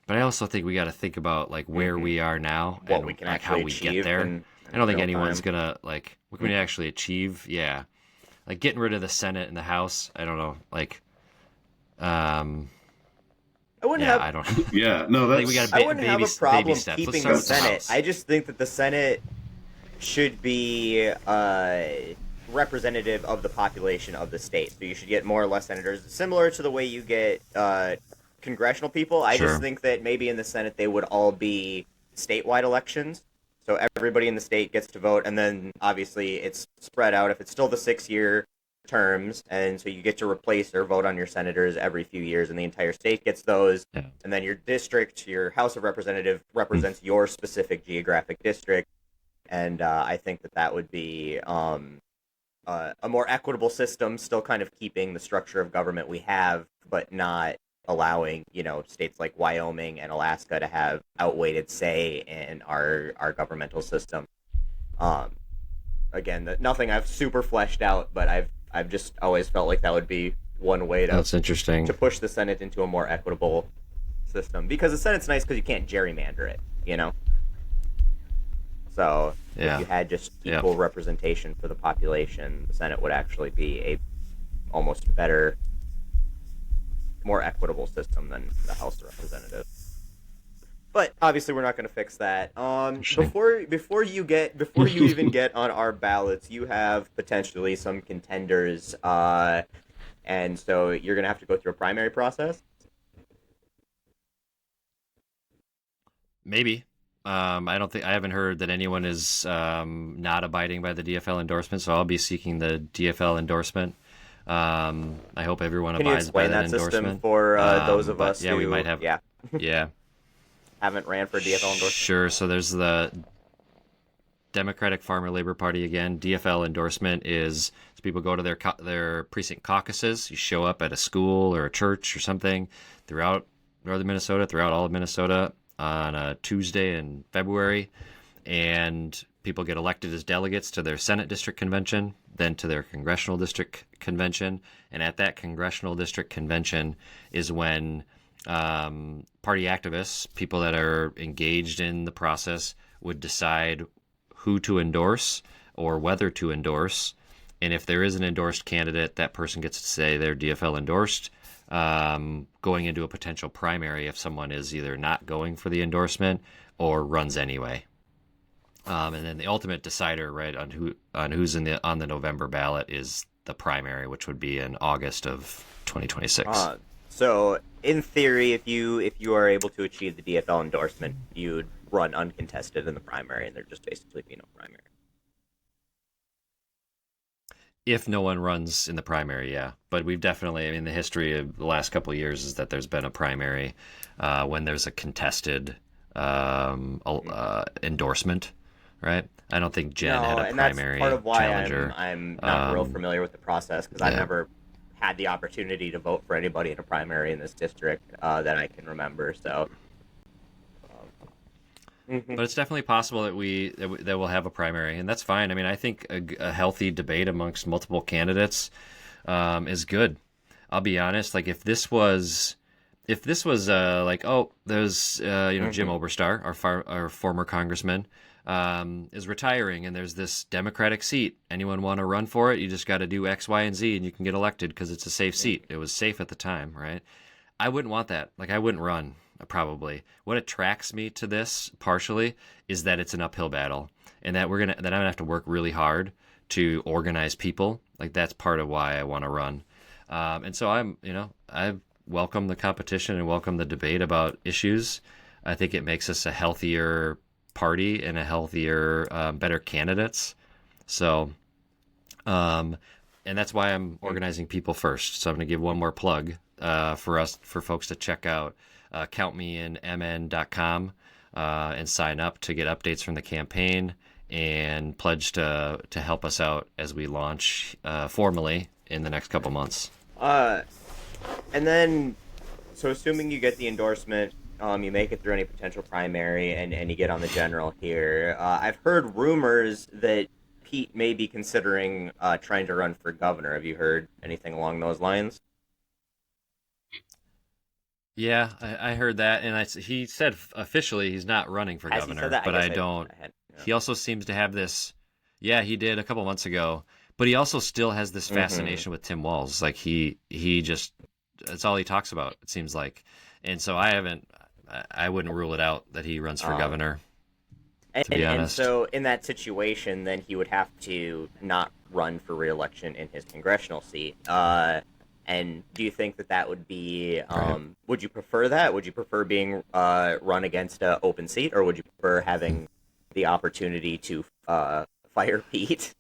But I also think we got to think about where we are now, what and we can how we get there. I don't think anyone's gonna what can we actually achieve? Yeah, getting rid of the Senate and the House. I don't know, I wouldn't have. I don't. Yeah, no, that's. I wouldn't have a problem keeping the Senate. I just think that the Senate should be representative of the population of the state. So you should get more or less senators, similar to the way you get congressional people. I just think that maybe in the Senate they would all be statewide elections. So everybody in the state gets to vote, and then obviously it's spread out. If it's still the 6-year terms, and so you get to replace or vote on your senators every few years, and the entire state gets those. Yeah. And then your district, your House of Representatives, represents your specific geographic district. And I think that would be a more equitable system, still kind of keeping the structure of government we have, but not allowing, states like Wyoming and Alaska to have outweighed say in our governmental system. Again, nothing I've super fleshed out, but I've just always felt like that would be one way That's interesting. To push the Senate into a more equitable system. Because the Senate's nice because you can't gerrymander it, So if Yeah. you had just Yep. equal representation for the population, the Senate would actually be a almost better, more equitable system than the House of Representatives. But obviously, we're not going to fix that. Interesting. Before you even get on our ballots, you have potentially some contenders, and so you're going to have to go through a primary process. Maybe. I haven't heard that anyone is not abiding by the DFL endorsement, so I'll be seeking the DFL endorsement. I hope everyone Can you abides by explain that that system endorsement. for those of But us yeah, who we might have. yeah Yeah. haven't ran for DFL endorsement? Sure. So there's the Democratic Farmer Labor Party again. DFL endorsement is so people go to their precinct caucuses. You show up at a school or a church or something throughout northern Minnesota, throughout all of Minnesota on a Tuesday in February, and people get elected as delegates to their Senate district convention, then to their congressional district convention, and at that congressional district convention is when party activists, people that are engaged in the process, would decide who to endorse or whether to endorse. And if there is an endorsed candidate, that person gets to say they're DFL endorsed, going into a potential primary if someone is either not going for the endorsement or runs anyway. And then the ultimate decider, right, on who's on the November ballot is the primary, which would be in August of 2026. So in theory, if you are able to achieve the DFL endorsement, you'd run uncontested in the primary, and there'd just basically be no primary. If no one runs in the primary, yeah. But we've definitely, I mean, the history of the last couple of years is that there's been a primary when there's a contested endorsement, right? I don't think Jen had a primary that's part of why challenger. I'm not real familiar with the process, because I've never had the opportunity to vote for anybody in a primary in this district that I can remember. So, but it's definitely possible that we'll have a primary, and that's fine. I mean, I think a healthy debate amongst multiple candidates is good. I'll be honest. Like if this was like, oh, there's Jim Oberstar, our former congressman, is retiring, and there's this Democratic seat. Anyone want to run for it? You just got to do X, Y, and Z, and you can get elected because it's a safe seat. It was safe at the time, right? I wouldn't want that. Like I wouldn't run. Probably. What attracts me to this partially is that it's an uphill battle, and that I'm gonna have to work really hard to organize people. Like that's part of why I want to run. And so I welcome the competition and welcome the debate about issues. I think it makes us a healthier party and a healthier, better candidates. So, and that's why I'm organizing people first. So I'm going to give one more plug for folks to check out. CountMeInMN.com and sign up to get updates from the campaign and pledge to help us out as we launch formally in the next couple months. And then, so assuming you get the endorsement, you make it through any potential primary, and you get on the general here. I've heard rumors that Pete may be considering trying to run for governor. Have you heard anything along those lines? Yeah, I heard that, and he said officially he's not running for governor, but I don't. He also seems to have this. Yeah, he did a couple months ago, but he also still has this fascination with Tim Walz. Like he just that's all he talks about. It seems like, and so I wouldn't rule it out that he runs for governor. To be honest. And so in that situation, then he would have to not run for re-election in his congressional seat. And do you think that would be, would you prefer that? Would you prefer being run against an open seat, or would you prefer having the opportunity to fire Pete?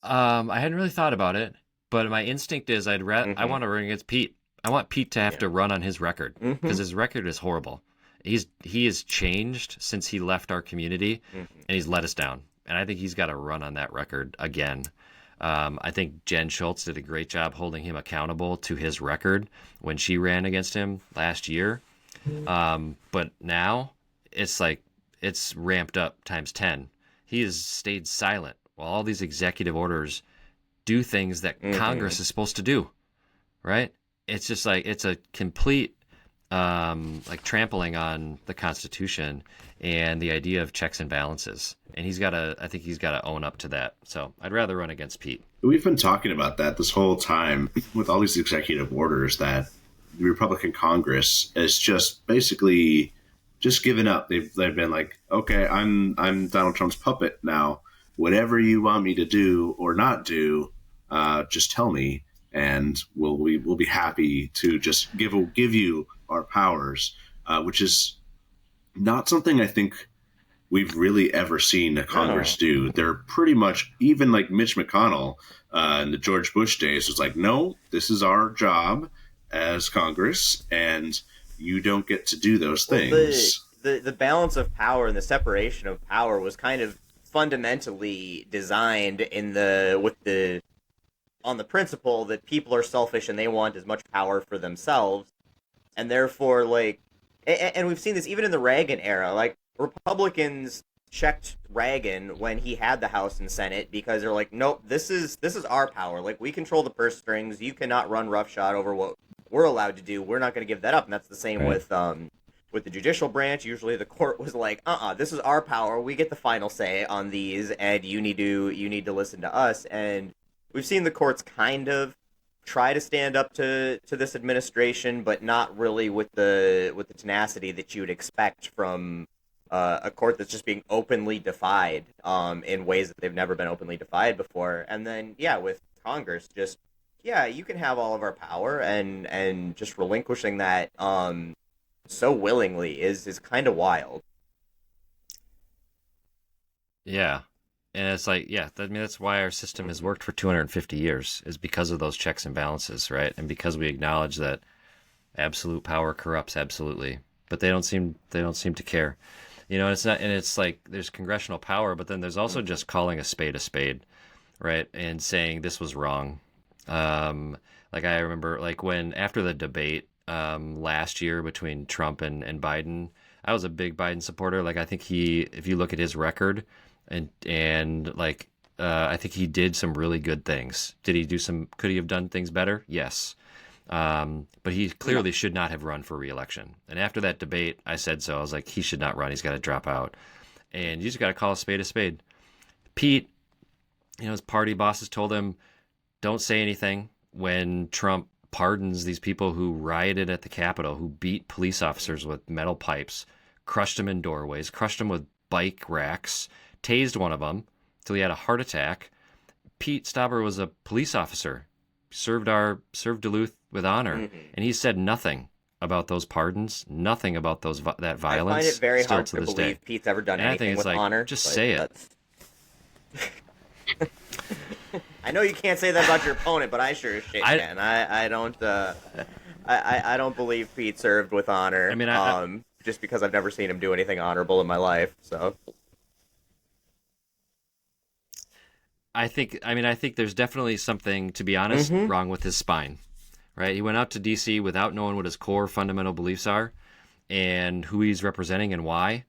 I hadn't really thought about it, but my instinct is I want to run against Pete. I want Pete to have to run on his record because his record is horrible. He has changed since he left our community, and he's let us down. And I think he's got to run on that record again. I think Jen Schultz did a great job holding him accountable to his record when she ran against him last year. But now it's like it's ramped up times 10. He has stayed silent while all these executive orders do things that Congress is supposed to do, right? It's just like it's a complete like trampling on the Constitution and the idea of checks and balances. And I think he's got to own up to that. So I'd rather run against Pete. We've been talking about that this whole time with all these executive orders that the Republican Congress is just basically just given up. They've been like, okay, I'm Donald Trump's puppet now. Whatever you want me to do or not do, just tell me, and we'll be happy to just give you our powers, which is not something I think we've really ever seen a Congress do. They're pretty much, even like Mitch McConnell in the George Bush days was like, no, this is our job as Congress, and you don't get to do those things. The balance of power and the separation of power was kind of fundamentally designed on the principle that people are selfish and they want as much power for themselves, and therefore, like, and we've seen this even in the Reagan era. Like, Republicans checked Reagan when he had the House and Senate because they're like, nope, this is our power. Like, we control the purse strings. You cannot run roughshod over what we're allowed to do. We're not going to give that up. And that's the same with the judicial branch. Usually the court was like, this is our power. We get the final say on these, and you need to listen to us. And we've seen the courts kind of try to stand up to this administration, but not really with the tenacity that you would expect from a court that's just being openly defied in ways that they've never been openly defied before. And then, with Congress, just, you can have all of our power, and just relinquishing that so willingly is kind of wild. Yeah. And it's like, that's why our system has worked for 250 years, is because of those checks and balances, right? And because we acknowledge that absolute power corrupts absolutely, but they don't seem to care. It's like there's congressional power, but then there's also just calling a spade, right? And saying this was wrong. Like I remember, like when after the debate last year between Trump and Biden, I was a big Biden supporter. Like I think if you look at his record, and like I think he did some really good things. Could he have done things better? Yes. But he clearly should not have run for re-election. And after that debate, I said so. I was like, he should not run. He's got to drop out. And you just got to call a spade a spade. Pete, his party bosses told him, don't say anything when Trump pardons these people who rioted at the Capitol, who beat police officers with metal pipes, crushed them in doorways, crushed them with bike racks, tased one of them till he had a heart attack. Pete Stauber was a police officer, served Duluth with honor, and he said nothing about those pardons, nothing about that violence. I find it very hard to believe day. Pete's ever done anything with honor. Just say it. I know you can't say that about your opponent, but I sure as shit can. I don't believe Pete served with honor. I mean, just because I've never seen him do anything honorable in my life. So I think there's definitely something, to be honest, wrong with his spine, right? He went out to D.C. without knowing what his core fundamental beliefs are and who he's representing and why.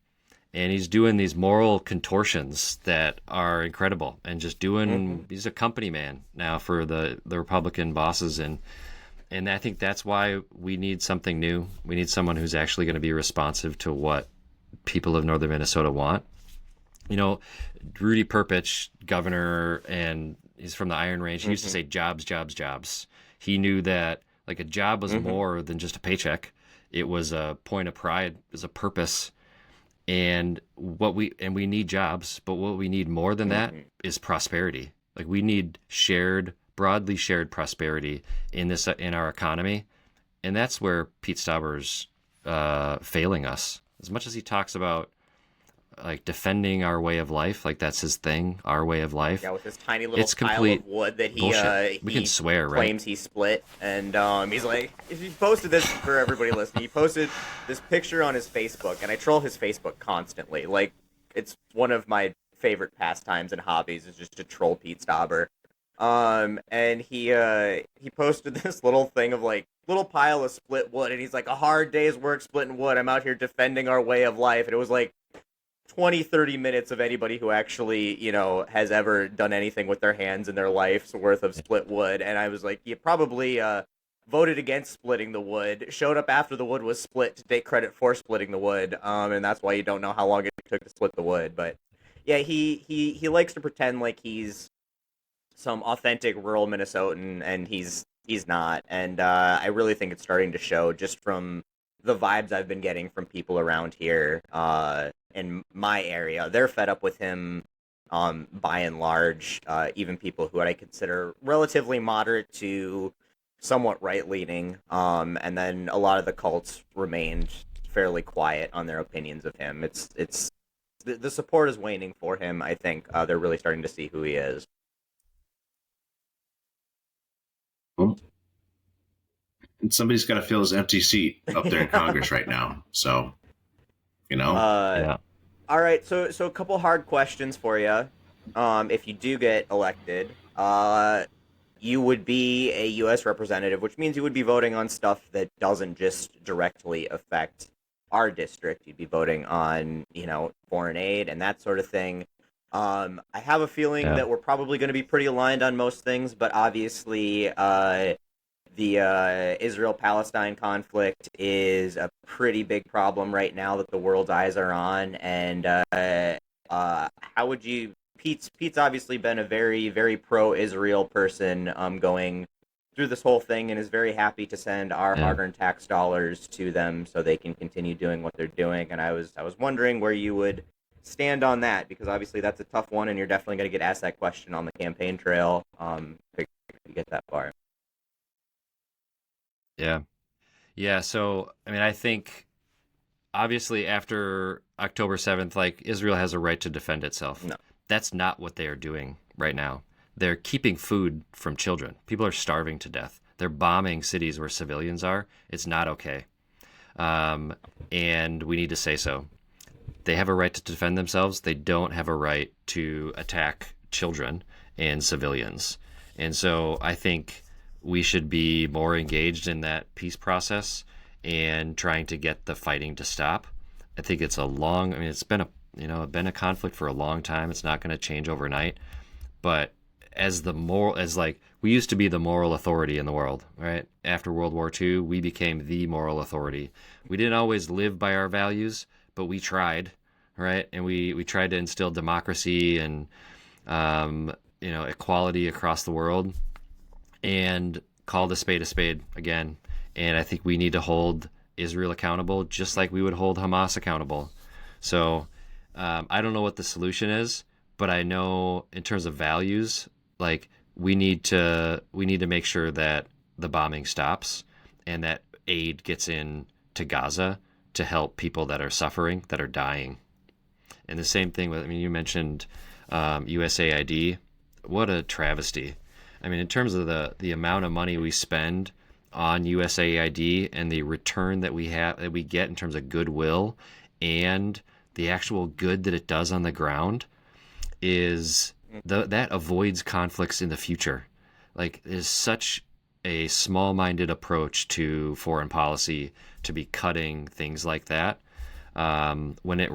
And he's doing these moral contortions that are incredible, and just he's a company man now for the Republican bosses. And I think that's why we need something new. We need someone who's actually going to be responsive to what people of northern Minnesota want. Rudy Perpich, governor, and he's from the Iron Range. He used to say jobs, jobs, jobs. He knew that like a job was more than just a paycheck. It was a point of pride, it was a purpose. And we need jobs, but what we need more than that is prosperity. Like we need broadly shared prosperity in our economy. And that's where Pete Stauber's failing us. As much as he talks about like defending our way of life, like that's his thing, our way of life. Yeah, with this tiny little pile of wood that he can swear, claims he split, and he's like, he posted this for everybody listening. He posted this picture on his Facebook, and I troll his Facebook constantly. Like, it's one of my favorite pastimes and hobbies is just to troll Pete Stauber. And he posted this little thing of like little pile of split wood, and he's like, a hard day's work splitting wood. I'm out here defending our way of life, and it was like 20-30 minutes of anybody who actually, has ever done anything with their hands in their life's worth of split wood. And I was like, you probably voted against splitting the wood, showed up after the wood was split to take credit for splitting the wood, and that's why you don't know how long it took to split the wood. But yeah, he likes to pretend like he's some authentic rural Minnesotan, and he's not. And I really think it's starting to show just from the vibes I've been getting from people around here in my area. They're fed up with him. By and large, even people who I consider relatively moderate to somewhat right leaning, and then a lot of the cults remained fairly quiet on their opinions of him. It's the support is waning for him. I think they're really starting to see who he is. Well, and somebody's got to fill his empty seat up there in Congress right now. So, Yeah. All right, so a couple hard questions for you. If you do get elected, you would be a U.S. representative, which means you would be voting on stuff that doesn't just directly affect our district. You'd be voting on, foreign aid and that sort of thing. I have a feeling Yeah. that we're probably going to be pretty aligned on most things, but obviously, the Israel-Palestine conflict is a pretty big problem right now that the world's eyes are on. And how would you? Pete's obviously been a very, very pro-Israel person, going through this whole thing, and is very happy to send our Yeah. hard-earned tax dollars to them so they can continue doing what they're doing. And I was wondering where you would stand on that, because obviously that's a tough one, and you're definitely going to get asked that question on the campaign trail. If you get that far. Yeah. Yeah. So, I mean, I think obviously after October 7th, like Israel has a right to defend itself. No. That's not what they are doing right now. They're keeping food from children. People are starving to death. They're bombing cities where civilians are. It's not okay. And we need to say so. They have a right to defend themselves. They don't have a right to attack children and civilians. And so I think we should be more engaged in that peace process and trying to get the fighting to stop. I think it's it's been a conflict for a long time. It's not going to change overnight. But we used to be the moral authority in the world, right? After World War II, we became the moral authority. We didn't always live by our values, but we tried, right? And we tried to instill democracy and equality across the world, and called a spade again. And I think we need to hold Israel accountable, just like we would hold Hamas accountable. So I don't know what the solution is, but I know in terms of values, like we need to make sure that the bombing stops and that aid gets in to Gaza to help people that are suffering, that are dying. And the same thing with, you mentioned USAID. What a travesty. In terms of the amount of money we spend on USAID and the return that we get in terms of goodwill and the actual good that it does on the ground, is that avoids conflicts in the future. Like, there's such a small-minded approach to foreign policy to be cutting things like that, when it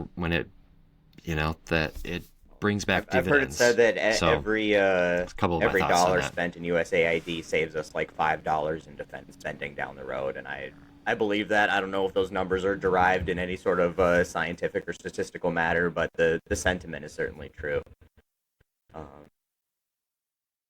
that it brings back I've heard it dividends. said that So, every a couple of my every thoughts on dollar that. spent in USAID saves us like $5 in defense spending down the road, and I believe that. I don't know if those numbers are derived in any sort of scientific or statistical matter, but the sentiment is certainly true.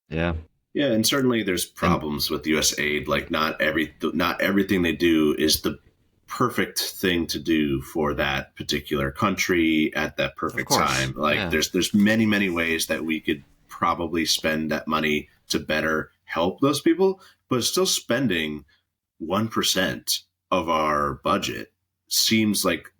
Yeah. Yeah, and certainly there's problems with USAID. Like not everything they do is the perfect thing to do for that particular country at that perfect course. time. Like Yeah. there's many ways that we could probably spend that money to better help those people, but still spending 1% of our budget seems like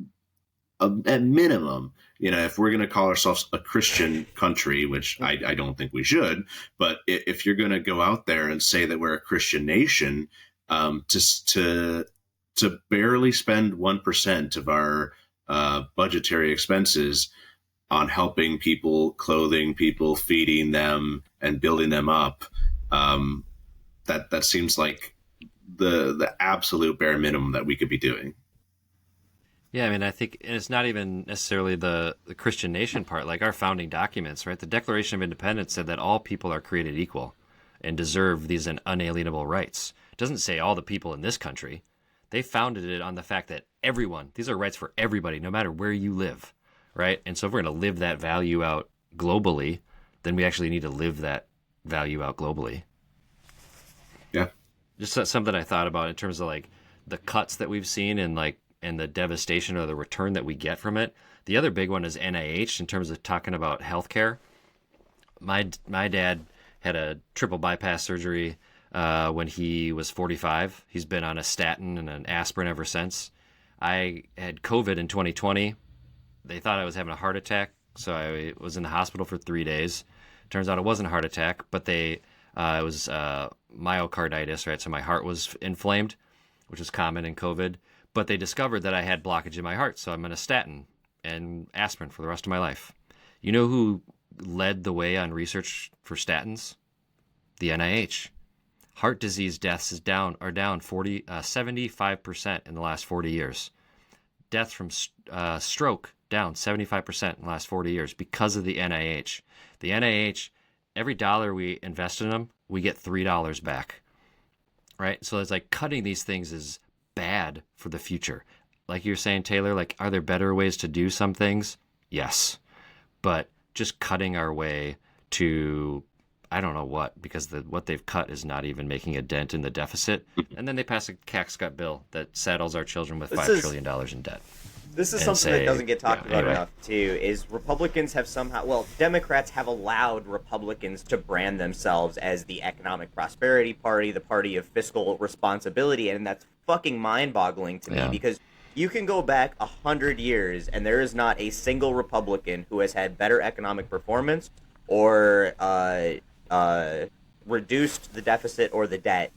at minimum, if we're going to call ourselves a Christian country, which I don't think we should, but if you're going to go out there and say that we're a Christian nation, to barely spend 1% of our budgetary expenses on helping people, clothing people, feeding them, and building them up, that seems like the absolute bare minimum that we could be doing. Yeah, I think it's not even necessarily the Christian nation part. Like our founding documents, right? The Declaration of Independence said that all people are created equal and deserve these unalienable rights. It doesn't say all the people in this country. They founded it on the fact that everyone, these are rights for everybody, no matter where you live, right? And so if we're going to live that value out globally, then we actually need to live that value out globally. Yeah. Just something I thought about in terms of like the cuts that we've seen and the devastation or the return that we get from it. The other big one is NIH in terms of talking about healthcare. My dad had a triple bypass surgery when he was 45. He's been on a statin and an aspirin ever since. I had COVID in 2020. They thought I was having a heart attack, so I was in the hospital for 3 days. Turns out it wasn't a heart attack, but it was myocarditis, right? So my heart was inflamed, which is common in COVID. But they discovered that I had blockage in my heart, so I'm on a statin and aspirin for the rest of my life. You know who led the way on research for statins? The NIH. Heart disease deaths are down 75% in the last 40 years. Death from stroke down 75% in the last 40 years because of the NIH. The NIH, every dollar we invest in them, we get $3 back. Right? So it's like cutting these things is bad for the future. Like you're saying, Taylor, like, are there better ways to do some things? Yes. But just cutting our way to, I don't know what, because what they've cut is not even making a dent in the deficit. And then they pass a tax cut bill that saddles our children with $5 trillion in debt. This is something that doesn't get talked about enough, too, is Republicans have Democrats have allowed Republicans to brand themselves as the economic prosperity party, the party of fiscal responsibility, and that's fucking mind-boggling to me because you can go back 100 years and there is not a single Republican who has had better economic performance or reduced the deficit or the debt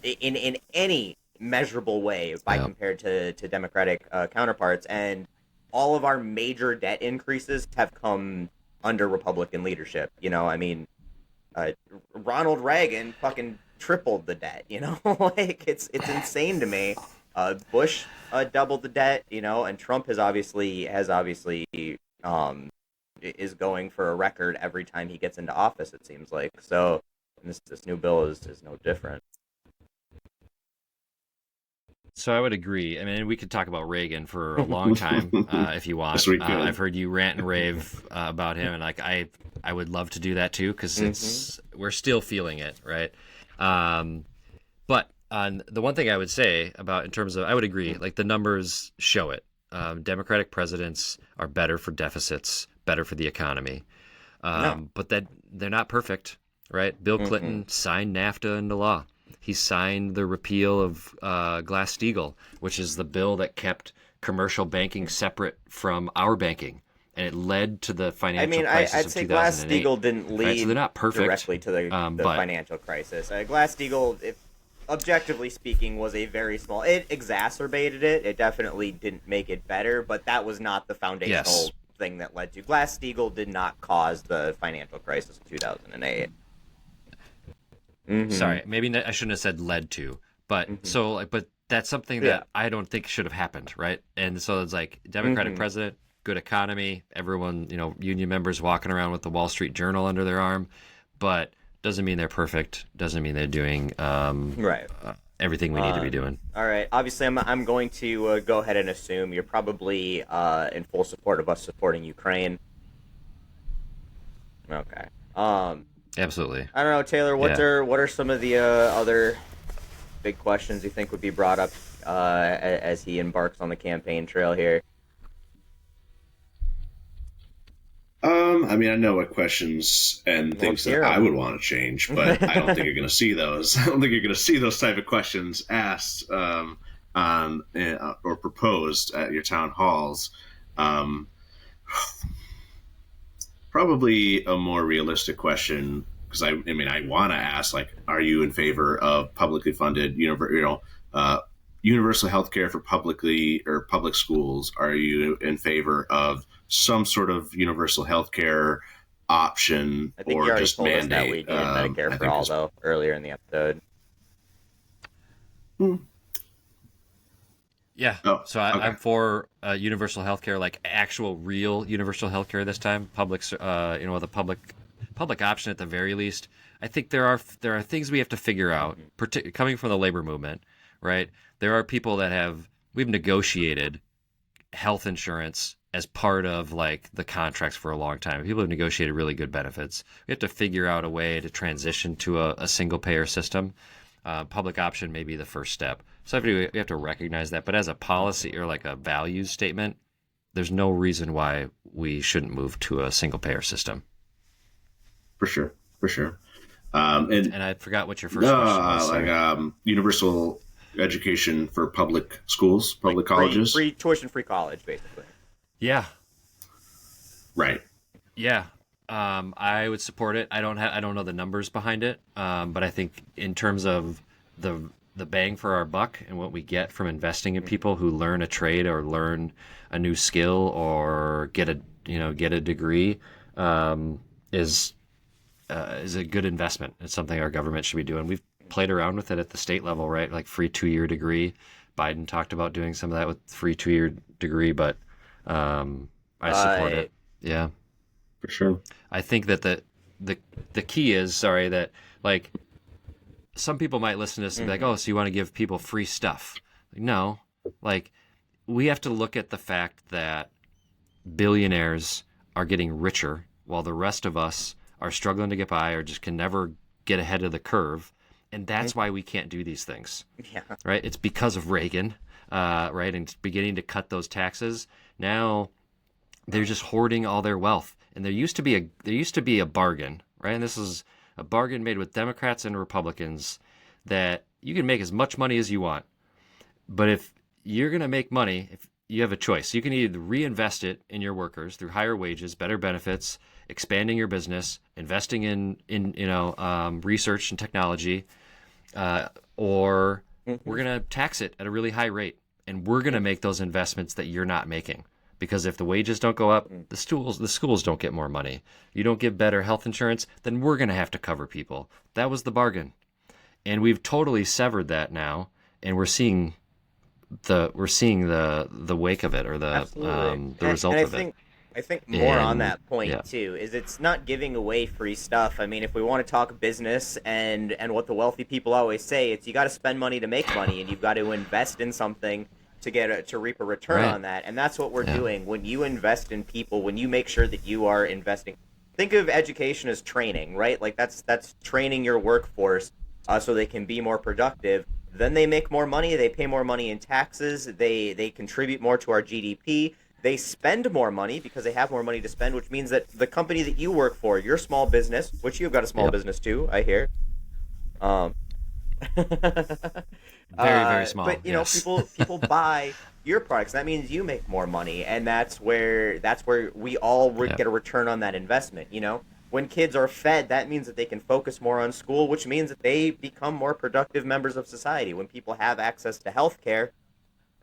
in any measurable way compared to Democratic counterparts. And all of our major debt increases have come under Republican leadership. You know, I mean, Ronald Reagan fucking tripled the debt, you know? Like, it's insane to me. Bush doubled the debt, you know, and Trump is obviously is going for a record every time he gets into office, it seems like. So this new bill is no different. So I would agree. I mean, we could talk about Reagan for a long time if you want. Yes, we could. I've heard you rant and rave about him, and like I would love to do that too because we're still feeling it, right? But the one thing I would say about in terms of, I would agree, like the numbers show it. Democratic presidents are better for deficits, better for the economy, but that they're not perfect, right? Bill Clinton signed NAFTA into law. He signed the repeal of Glass-Steagall, which is the bill that kept commercial banking separate from our banking, and it led to the financial crisis I'd of say 2008. Glass-Steagall didn't lead right? So they're not perfect, directly to the financial crisis. Glass-Steagall, objectively speaking, was a very small. It exacerbated it. It definitely didn't make it better, but that was not the foundational thing that led to. Glass-Steagall did not cause the financial crisis of 2008. Sorry, maybe I shouldn't have said led to, but but that's something that I don't think should have happened, right? And so it's like Democratic president, good economy, everyone, union members walking around with the Wall Street Journal under their arm, but doesn't mean they're perfect. Doesn't mean they're doing everything we need to be doing. All right. Obviously, I'm going to go ahead and assume you're probably in full support of us supporting Ukraine. Okay. Absolutely. I don't know, Taylor. What are some of the other big questions you think would be brought up as he embarks on the campaign trail here? I mean, I know what questions and things that I would want to change, but I don't think you're going to see those. I don't think you're going to see those type of questions asked or proposed at your town halls. Probably a more realistic question, because I want to ask, like, are you in favor of publicly funded, universal health care for public schools? Are you in favor of some sort of universal health care option, I think or you already just told mandate? us that we needed Medicare for all, though, earlier in the episode. Yeah. Oh, so I'm for universal healthcare, like actual real universal healthcare this time. Public, with a public public option at the very least. I think there are things we have to figure out, coming from the labor movement, right? There are people that we've negotiated health insurance as part of like the contracts for a long time. People have negotiated really good benefits. We have to figure out a way to transition to a single payer system. Public option may be the first step. So we have to recognize that. But as a policy or like a values statement, there's no reason why we shouldn't move to a single payer system. For sure. And I forgot what your first question was. Like universal education for public schools, public colleges, free tuition, free college, basically. Yeah. Right. Yeah. I would support it. I don't know the numbers behind it, but I think in terms of the bang for our buck and what we get from investing in people who learn a trade or learn a new skill or get a degree, is a good investment. It's something our government should be doing. We've played around with it at the state level, right? Like free 2-year degree. Biden talked about doing some of that with free 2-year degree, but I support it. Yeah, for sure. I think that the key is, that like some people might listen to this and be like, oh, so you want to give people free stuff? Like, no, like we have to look at the fact that billionaires are getting richer while the rest of us are struggling to get by or just can never get ahead of the curve. And that's why we can't do these things. Yeah. Right? It's because of Reagan, right? And beginning to cut those taxes. Now they're just hoarding all their wealth. And there used to be a bargain, right? And this is a bargain made with Democrats and Republicans that you can make as much money as you want. But if you're going to make money, if you have a choice, you can either reinvest it in your workers through higher wages, better benefits, expanding your business, investing in research and technology, or we're going to tax it at a really high rate, and we're going to make those investments that you're not making. Because if the wages don't go up, the schools don't get more money. You don't give better health insurance, then we're going to have to cover people. That was the bargain, and we've totally severed that now, and we're seeing the wake of it, or the result of it. I think more on that point too is it's not giving away free stuff. I mean, if we want to talk business and what the wealthy people always say, it's you got to spend money to make money, and you've got to invest in something to reap a return on that. And that's what we're doing. When you invest in people, when you make sure that you are investing, think of education as training, right? Like that's training your workforce so they can be more productive. Then they make more money, they pay more money in taxes, they contribute more to our GDP. They spend more money because they have more money to spend, which means that the company that you work for, your small business, which you've got a small business too, I hear. Very, very small. But people buy your products. That means you make more money, and that's where we all get a return on that investment. When kids are fed, that means that they can focus more on school, which means that they become more productive members of society. When people have access to health care,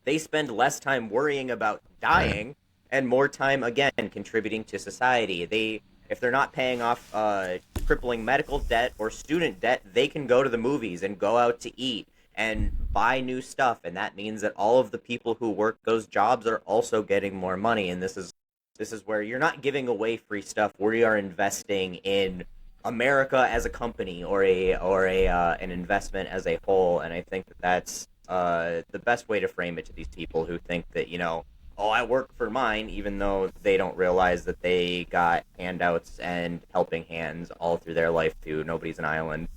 they spend less time worrying about dying and more time, again, contributing to society. If they're not paying off crippling medical debt or student debt, they can go to the movies and go out to eat and buy new stuff. And that means that all of the people who work those jobs are also getting more money. And this is where you're not giving away free stuff. We are investing in America as a company or an investment as a whole. And I think that's the best way to frame it to these people who think that, I work for mine, even though they don't realize that they got handouts and helping hands all through their life too. Nobody's an island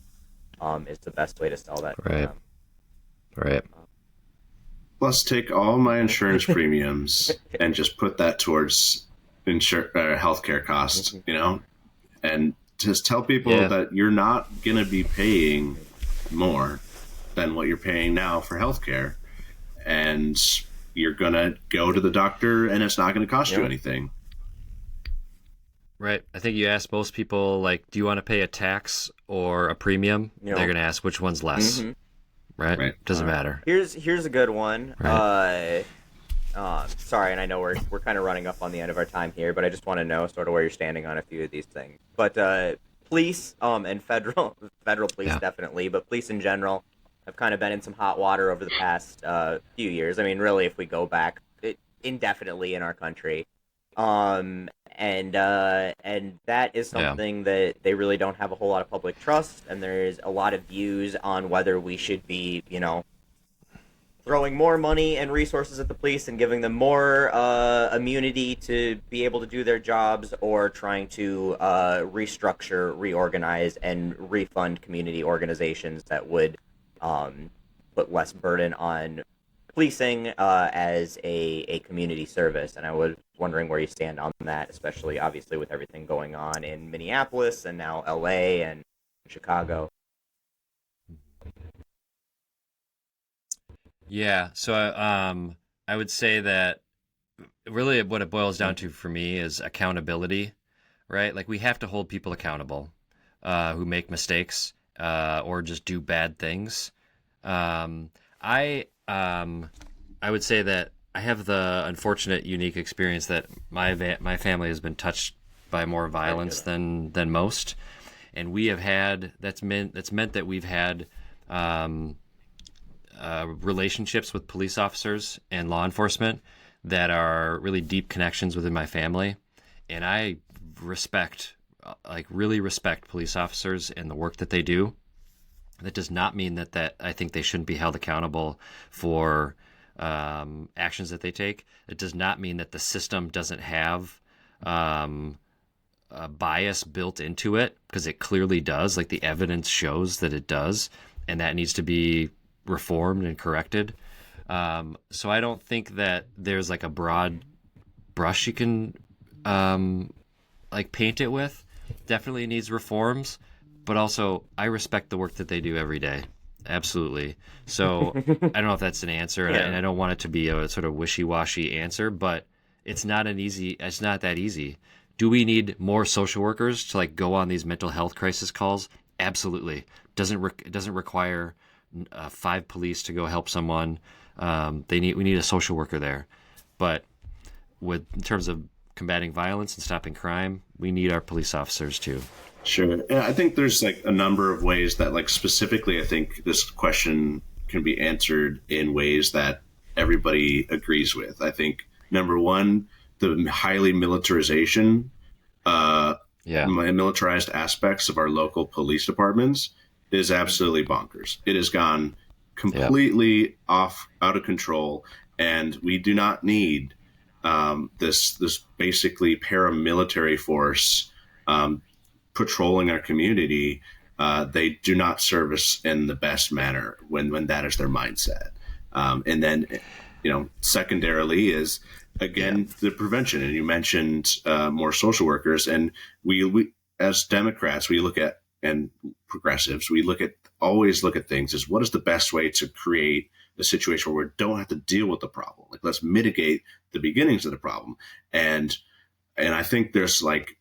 is the best way to sell that. Right. Plus, take all my insurance premiums and just put that towards healthcare costs, and just tell people that you're not going to be paying more than what you're paying now for healthcare, and you're going to go to the doctor and it's not going to cost you anything. Right. I think you ask most people, like, do you want to pay a tax or a premium? They're going to ask which one's less. Right? Doesn't matter. Here's a good one. Right. Sorry, and I know we're kind of running up on the end of our time here, but I just want to know sort of where you're standing on a few of these things. But police and federal police definitely, but police in general have kind of been in some hot water over the past few years. I mean, really, if we go back indefinitely in our country. And and that is something that they really don't have a whole lot of public trust, and there's a lot of views on whether we should be, throwing more money and resources at the police and giving them more immunity to be able to do their jobs, or trying to restructure, reorganize, and refund community organizations that would put less burden on policing as a community service. And I was wondering where you stand on that, especially obviously with everything going on in Minneapolis and now LA and Chicago. Yeah, so I would say that really what it boils down to for me is accountability, right? Like we have to hold people accountable who make mistakes or just do bad things. I would say that I have the unfortunate, unique experience that my family has been touched by more violence than most, and we have had that's meant that we've had relationships with police officers and law enforcement that are really deep connections within my family, and I really respect police officers and the work that they do. That does not mean that I think they shouldn't be held accountable for actions that they take. It does not mean that the system doesn't have a bias built into it, because it clearly does. Like the evidence shows that it does, and that needs to be reformed and corrected. So I don't think that there's like a broad brush you can paint it with. Definitely needs reforms, but also I respect the work that they do every day. Absolutely. So I don't know if that's an answer, and I don't want it to be a sort of wishy-washy answer, but it's not that easy. Do we need more social workers to like go on these mental health crisis calls? Absolutely. It doesn't require 5 police to go help someone. We need a social worker there. But in terms of combating violence and stopping crime, we need our police officers too. Sure. Yeah, I think there's like a number of ways that like specifically I think this question can be answered in ways that everybody agrees with. I think number one, the highly militarization, militarized aspects of our local police departments is absolutely bonkers. It has gone completely out of control, and we do not need this basically paramilitary force patrolling our community. They do not serve us in the best manner when that is their mindset. And then, secondarily is again the prevention. And you mentioned more social workers, and we as Democrats, we look at, and progressives, we always look at things as what is the best way to create a situation where we don't have to deal with the problem. Like let's mitigate the beginnings of the problem. And I think there's like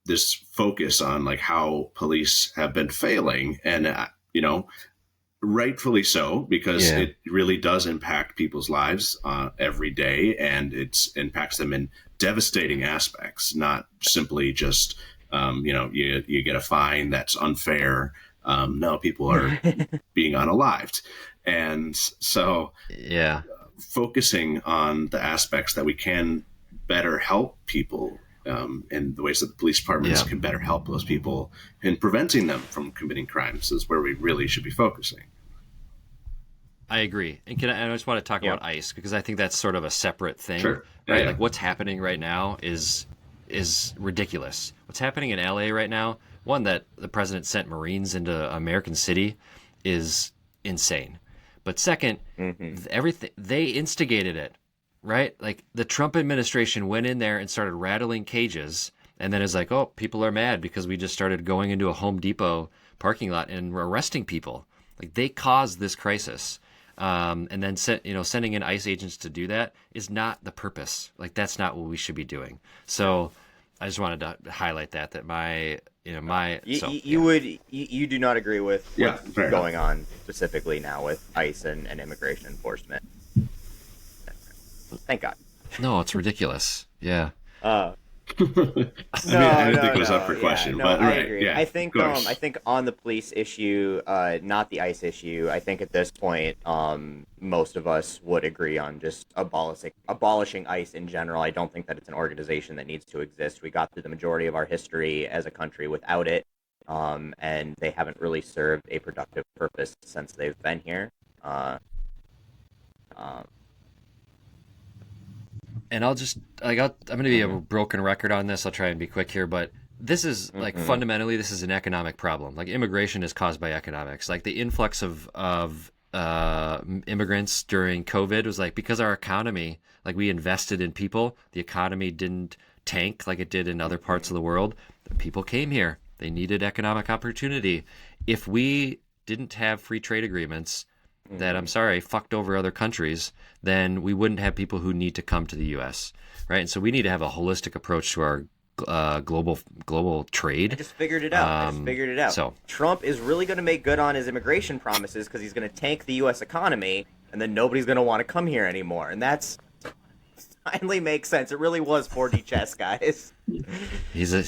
this focus on like how police have been failing, and rightfully so, because it really does impact people's lives every day, and it impacts them in devastating aspects, not simply just you get a fine that's unfair. No, people are being unalived, and so focusing on the aspects that we can better help people. And the ways that the police departments can better help those people in preventing them from committing crimes is where we really should be focusing. I agree. And I just want to talk about ICE, because I think that's sort of a separate thing. Sure. Right? Yeah. Like what's happening right now is ridiculous. What's happening in LA right now, one, that the president sent Marines into American City, is insane. But second, everything, they instigated it. Right? Like the Trump administration went in there and started rattling cages, and then is like, oh, people are mad because we just started going into a Home Depot parking lot and arresting people. Like they caused this crisis. And then sending in ICE agents to do that is not the purpose. Like that's not what we should be doing. So I just wanted to highlight that you do not agree with what's going enough. on specifically now with ICE and immigration enforcement. Thank God. No, it's ridiculous. Yeah. I No, mean, I didn't no, think it was up no. for Yeah, question, no, but I right, agree. yeah, of I course. think on the police issue, not the ICE issue, I think at this point, most of us would agree on just abolishing ICE in general. I don't think that it's an organization that needs to exist. We got through the majority of our history as a country without it, and they haven't really served a productive purpose since they've been here. Uh, um, And I'll just I'm going to be a mhm, broken record on this. I'll try and be quick here, but this is like mhm, fundamentally this is an economic problem. Like immigration is caused by economics. Like the influx of immigrants during COVID was like because our economy, like we invested in people, the economy didn't tank like it did in other parts mhm, of the world. People came here. They needed economic opportunity. If we didn't have free trade agreements that I'm mhm. sorry fucked over other countries, then we wouldn't have people who need to come to the U.S. Right, and so we need to have a holistic approach to our global I trade. just figured it out. I just figured it out. So Trump is really going to make good on his immigration promises because he's going to tank the U.S. economy, and then nobody's going to want to come here anymore. And that's finally makes sense. It really was 4D chess, guys. he's a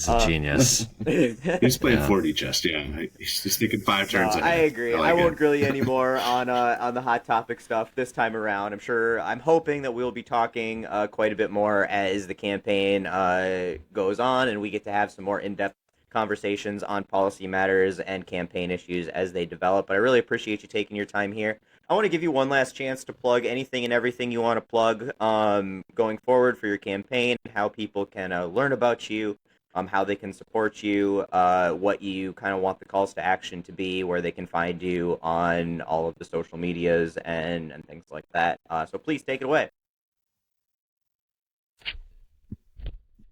Uh, genius. He's playing Yeah. 4D chess. Yeah, he's thinking five no, turns I ahead. agree. I I like won't it. grill you anymore on the hot topic stuff this time around. I'm hoping that we'll be talking quite a bit more as the campaign goes on, and we get to have some more in-depth conversations on policy matters and campaign issues as they develop. But I really appreciate you taking your time here. I want to give you one last chance to plug anything and everything you want to plug going forward for your campaign, how people can learn about you, how they can support you, what you kind of want the calls to action to be, where they can find you on all of the social medias and things like that. So please take it away.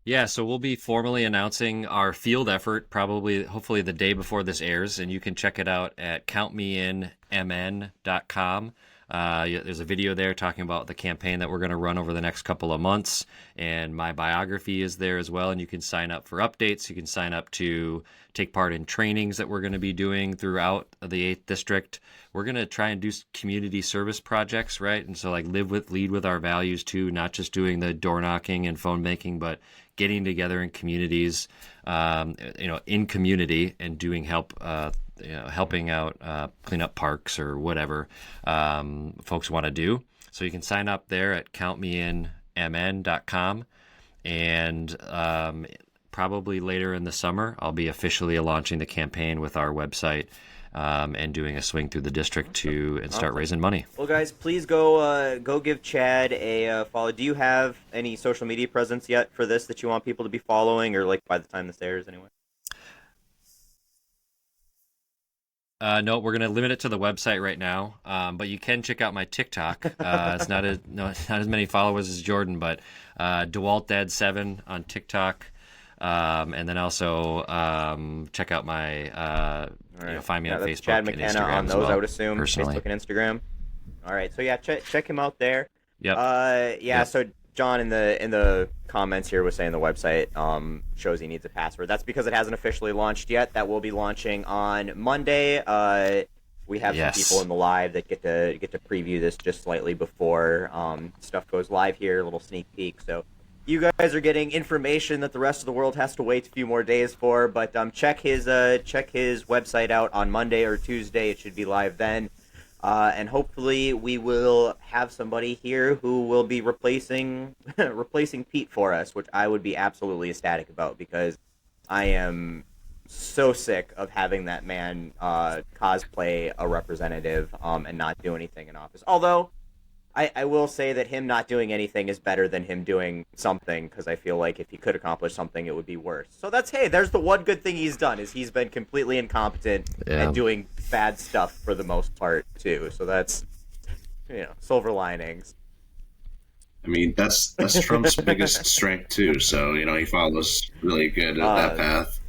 Yeah, so we'll be formally announcing our field effort probably, hopefully, the day before this airs, and you can check it out at countmeinmn.com. There's a video there talking about the campaign that we're going to run over the next couple of months, and my biography is there as well, and you can sign up for updates. You can sign up to take part in trainings that we're going to be doing throughout the 8th District. We're going to try and do community service projects, right? And so, like, lead with our values, too, not just doing the door knocking and phone banking, but getting together in communities, in community and doing helping out, clean up parks or whatever folks want to do. So you can sign up there at countmeinmn.com. And probably later in the summer, I'll be officially launching the campaign with our website and doing a swing through the district and start Awesome. raising money. Well, guys, please go give Chad a follow. Do you have any social media presence yet for this that you want people to be following, or like by the time this airs, anyway? No, we're gonna limit it to the website right now. But you can check out my TikTok. It's not it's not as many followers as Jordan, but DeWaltDad7 on TikTok. And then also check out my All right. find me Yeah, on that's Facebook Chad and McKenna Instagram on as those, I well. would assume, Personally, Facebook and Instagram. All right. So yeah, check him out there. yep, Yeah. yep. So John in the comments here was saying the website shows he needs a password. That's because it hasn't officially launched yet. That will be launching on Monday. We have some people Yes. in the live that get to preview this just slightly before stuff goes live here. A little sneak peek. So you guys are getting information that the rest of the world has to wait a few more days for. But check his website out on Monday or Tuesday. It should be live then. And hopefully we will have somebody here who will be replacing replacing Pete for us, which I would be absolutely ecstatic about because I am so sick of having that man cosplay a representative and not do anything in office. Although I will say that him not doing anything is better than him doing something because I feel like if he could accomplish something, it would be worse. So there's the one good thing he's done is he's been completely incompetent Yeah. and doing bad stuff for the most part too. So that's silver linings. I mean, that's Trump's biggest strength too. So he follows really good at that Uh, path.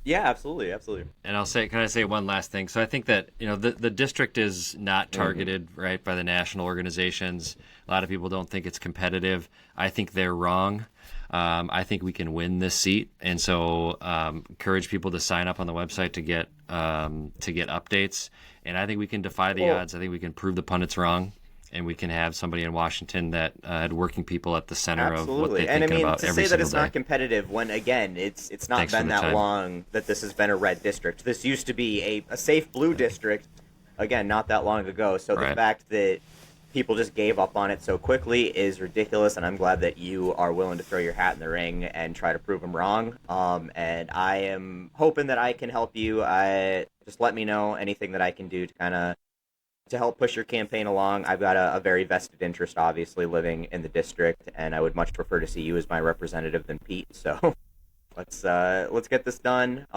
yeah, absolutely, absolutely. And can I say one last thing? So I think that, the district is not targeted, right, by the national organizations. A lot of people don't think it's competitive. I think they're wrong. I think we can win this seat. And so encourage people to sign up on the website to get updates. And I think we can defy the Well, odds. I think we can prove the pundits wrong. and we can have somebody in Washington that had working people at the center of what Absolutely. they're And I thinking mean, about to every say that single it's day. not competitive when, again, it's not Thanks for been the that time. long that this has been a red district. This used to be a safe blue district, again, not that long ago. So the Right. fact that people just gave up on it so quickly is ridiculous, and I'm glad that you are willing to throw your hat in the ring and try to prove them wrong. And I am hoping that I can help you. Just let me know anything that I can do to kind of to help push your campaign along. I've got a very vested interest, obviously, living in the district, and I would much prefer to see you as my representative than Pete. So let's get this done.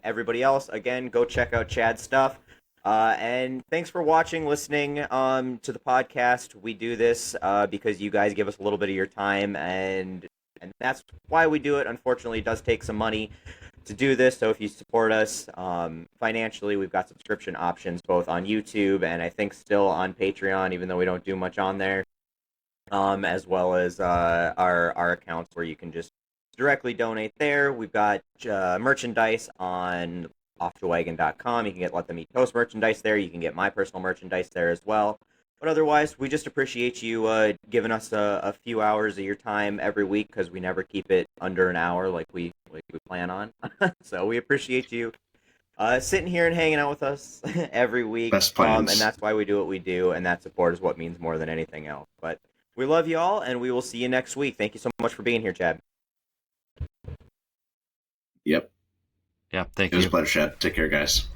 Everybody else, again, go check out Chad's stuff. And thanks for watching, listening to the podcast. We do this because you guys give us a little bit of your time, and that's why we do it. Unfortunately, it does take some money to do this. So if you support us financially, we've got subscription options both on YouTube and I think still on Patreon, even though we don't do much on there, as well as our accounts where you can just directly donate there. We've got merchandise on offthewagon.com. You can get Let Them Eat Toast merchandise there. You can get my personal merchandise there as well. But otherwise, we just appreciate you giving us a few hours of your time every week because we never keep it under an hour like we plan on. So we appreciate you sitting here and hanging out with us every week. Best plans. And that's why we do what we do, and that support is what means more than anything else. But we love you all, and we will see you next week. Thank you so much for being here, Chad. Yep. Yeah, thank It was you. a pleasure, Chad. Take care, guys.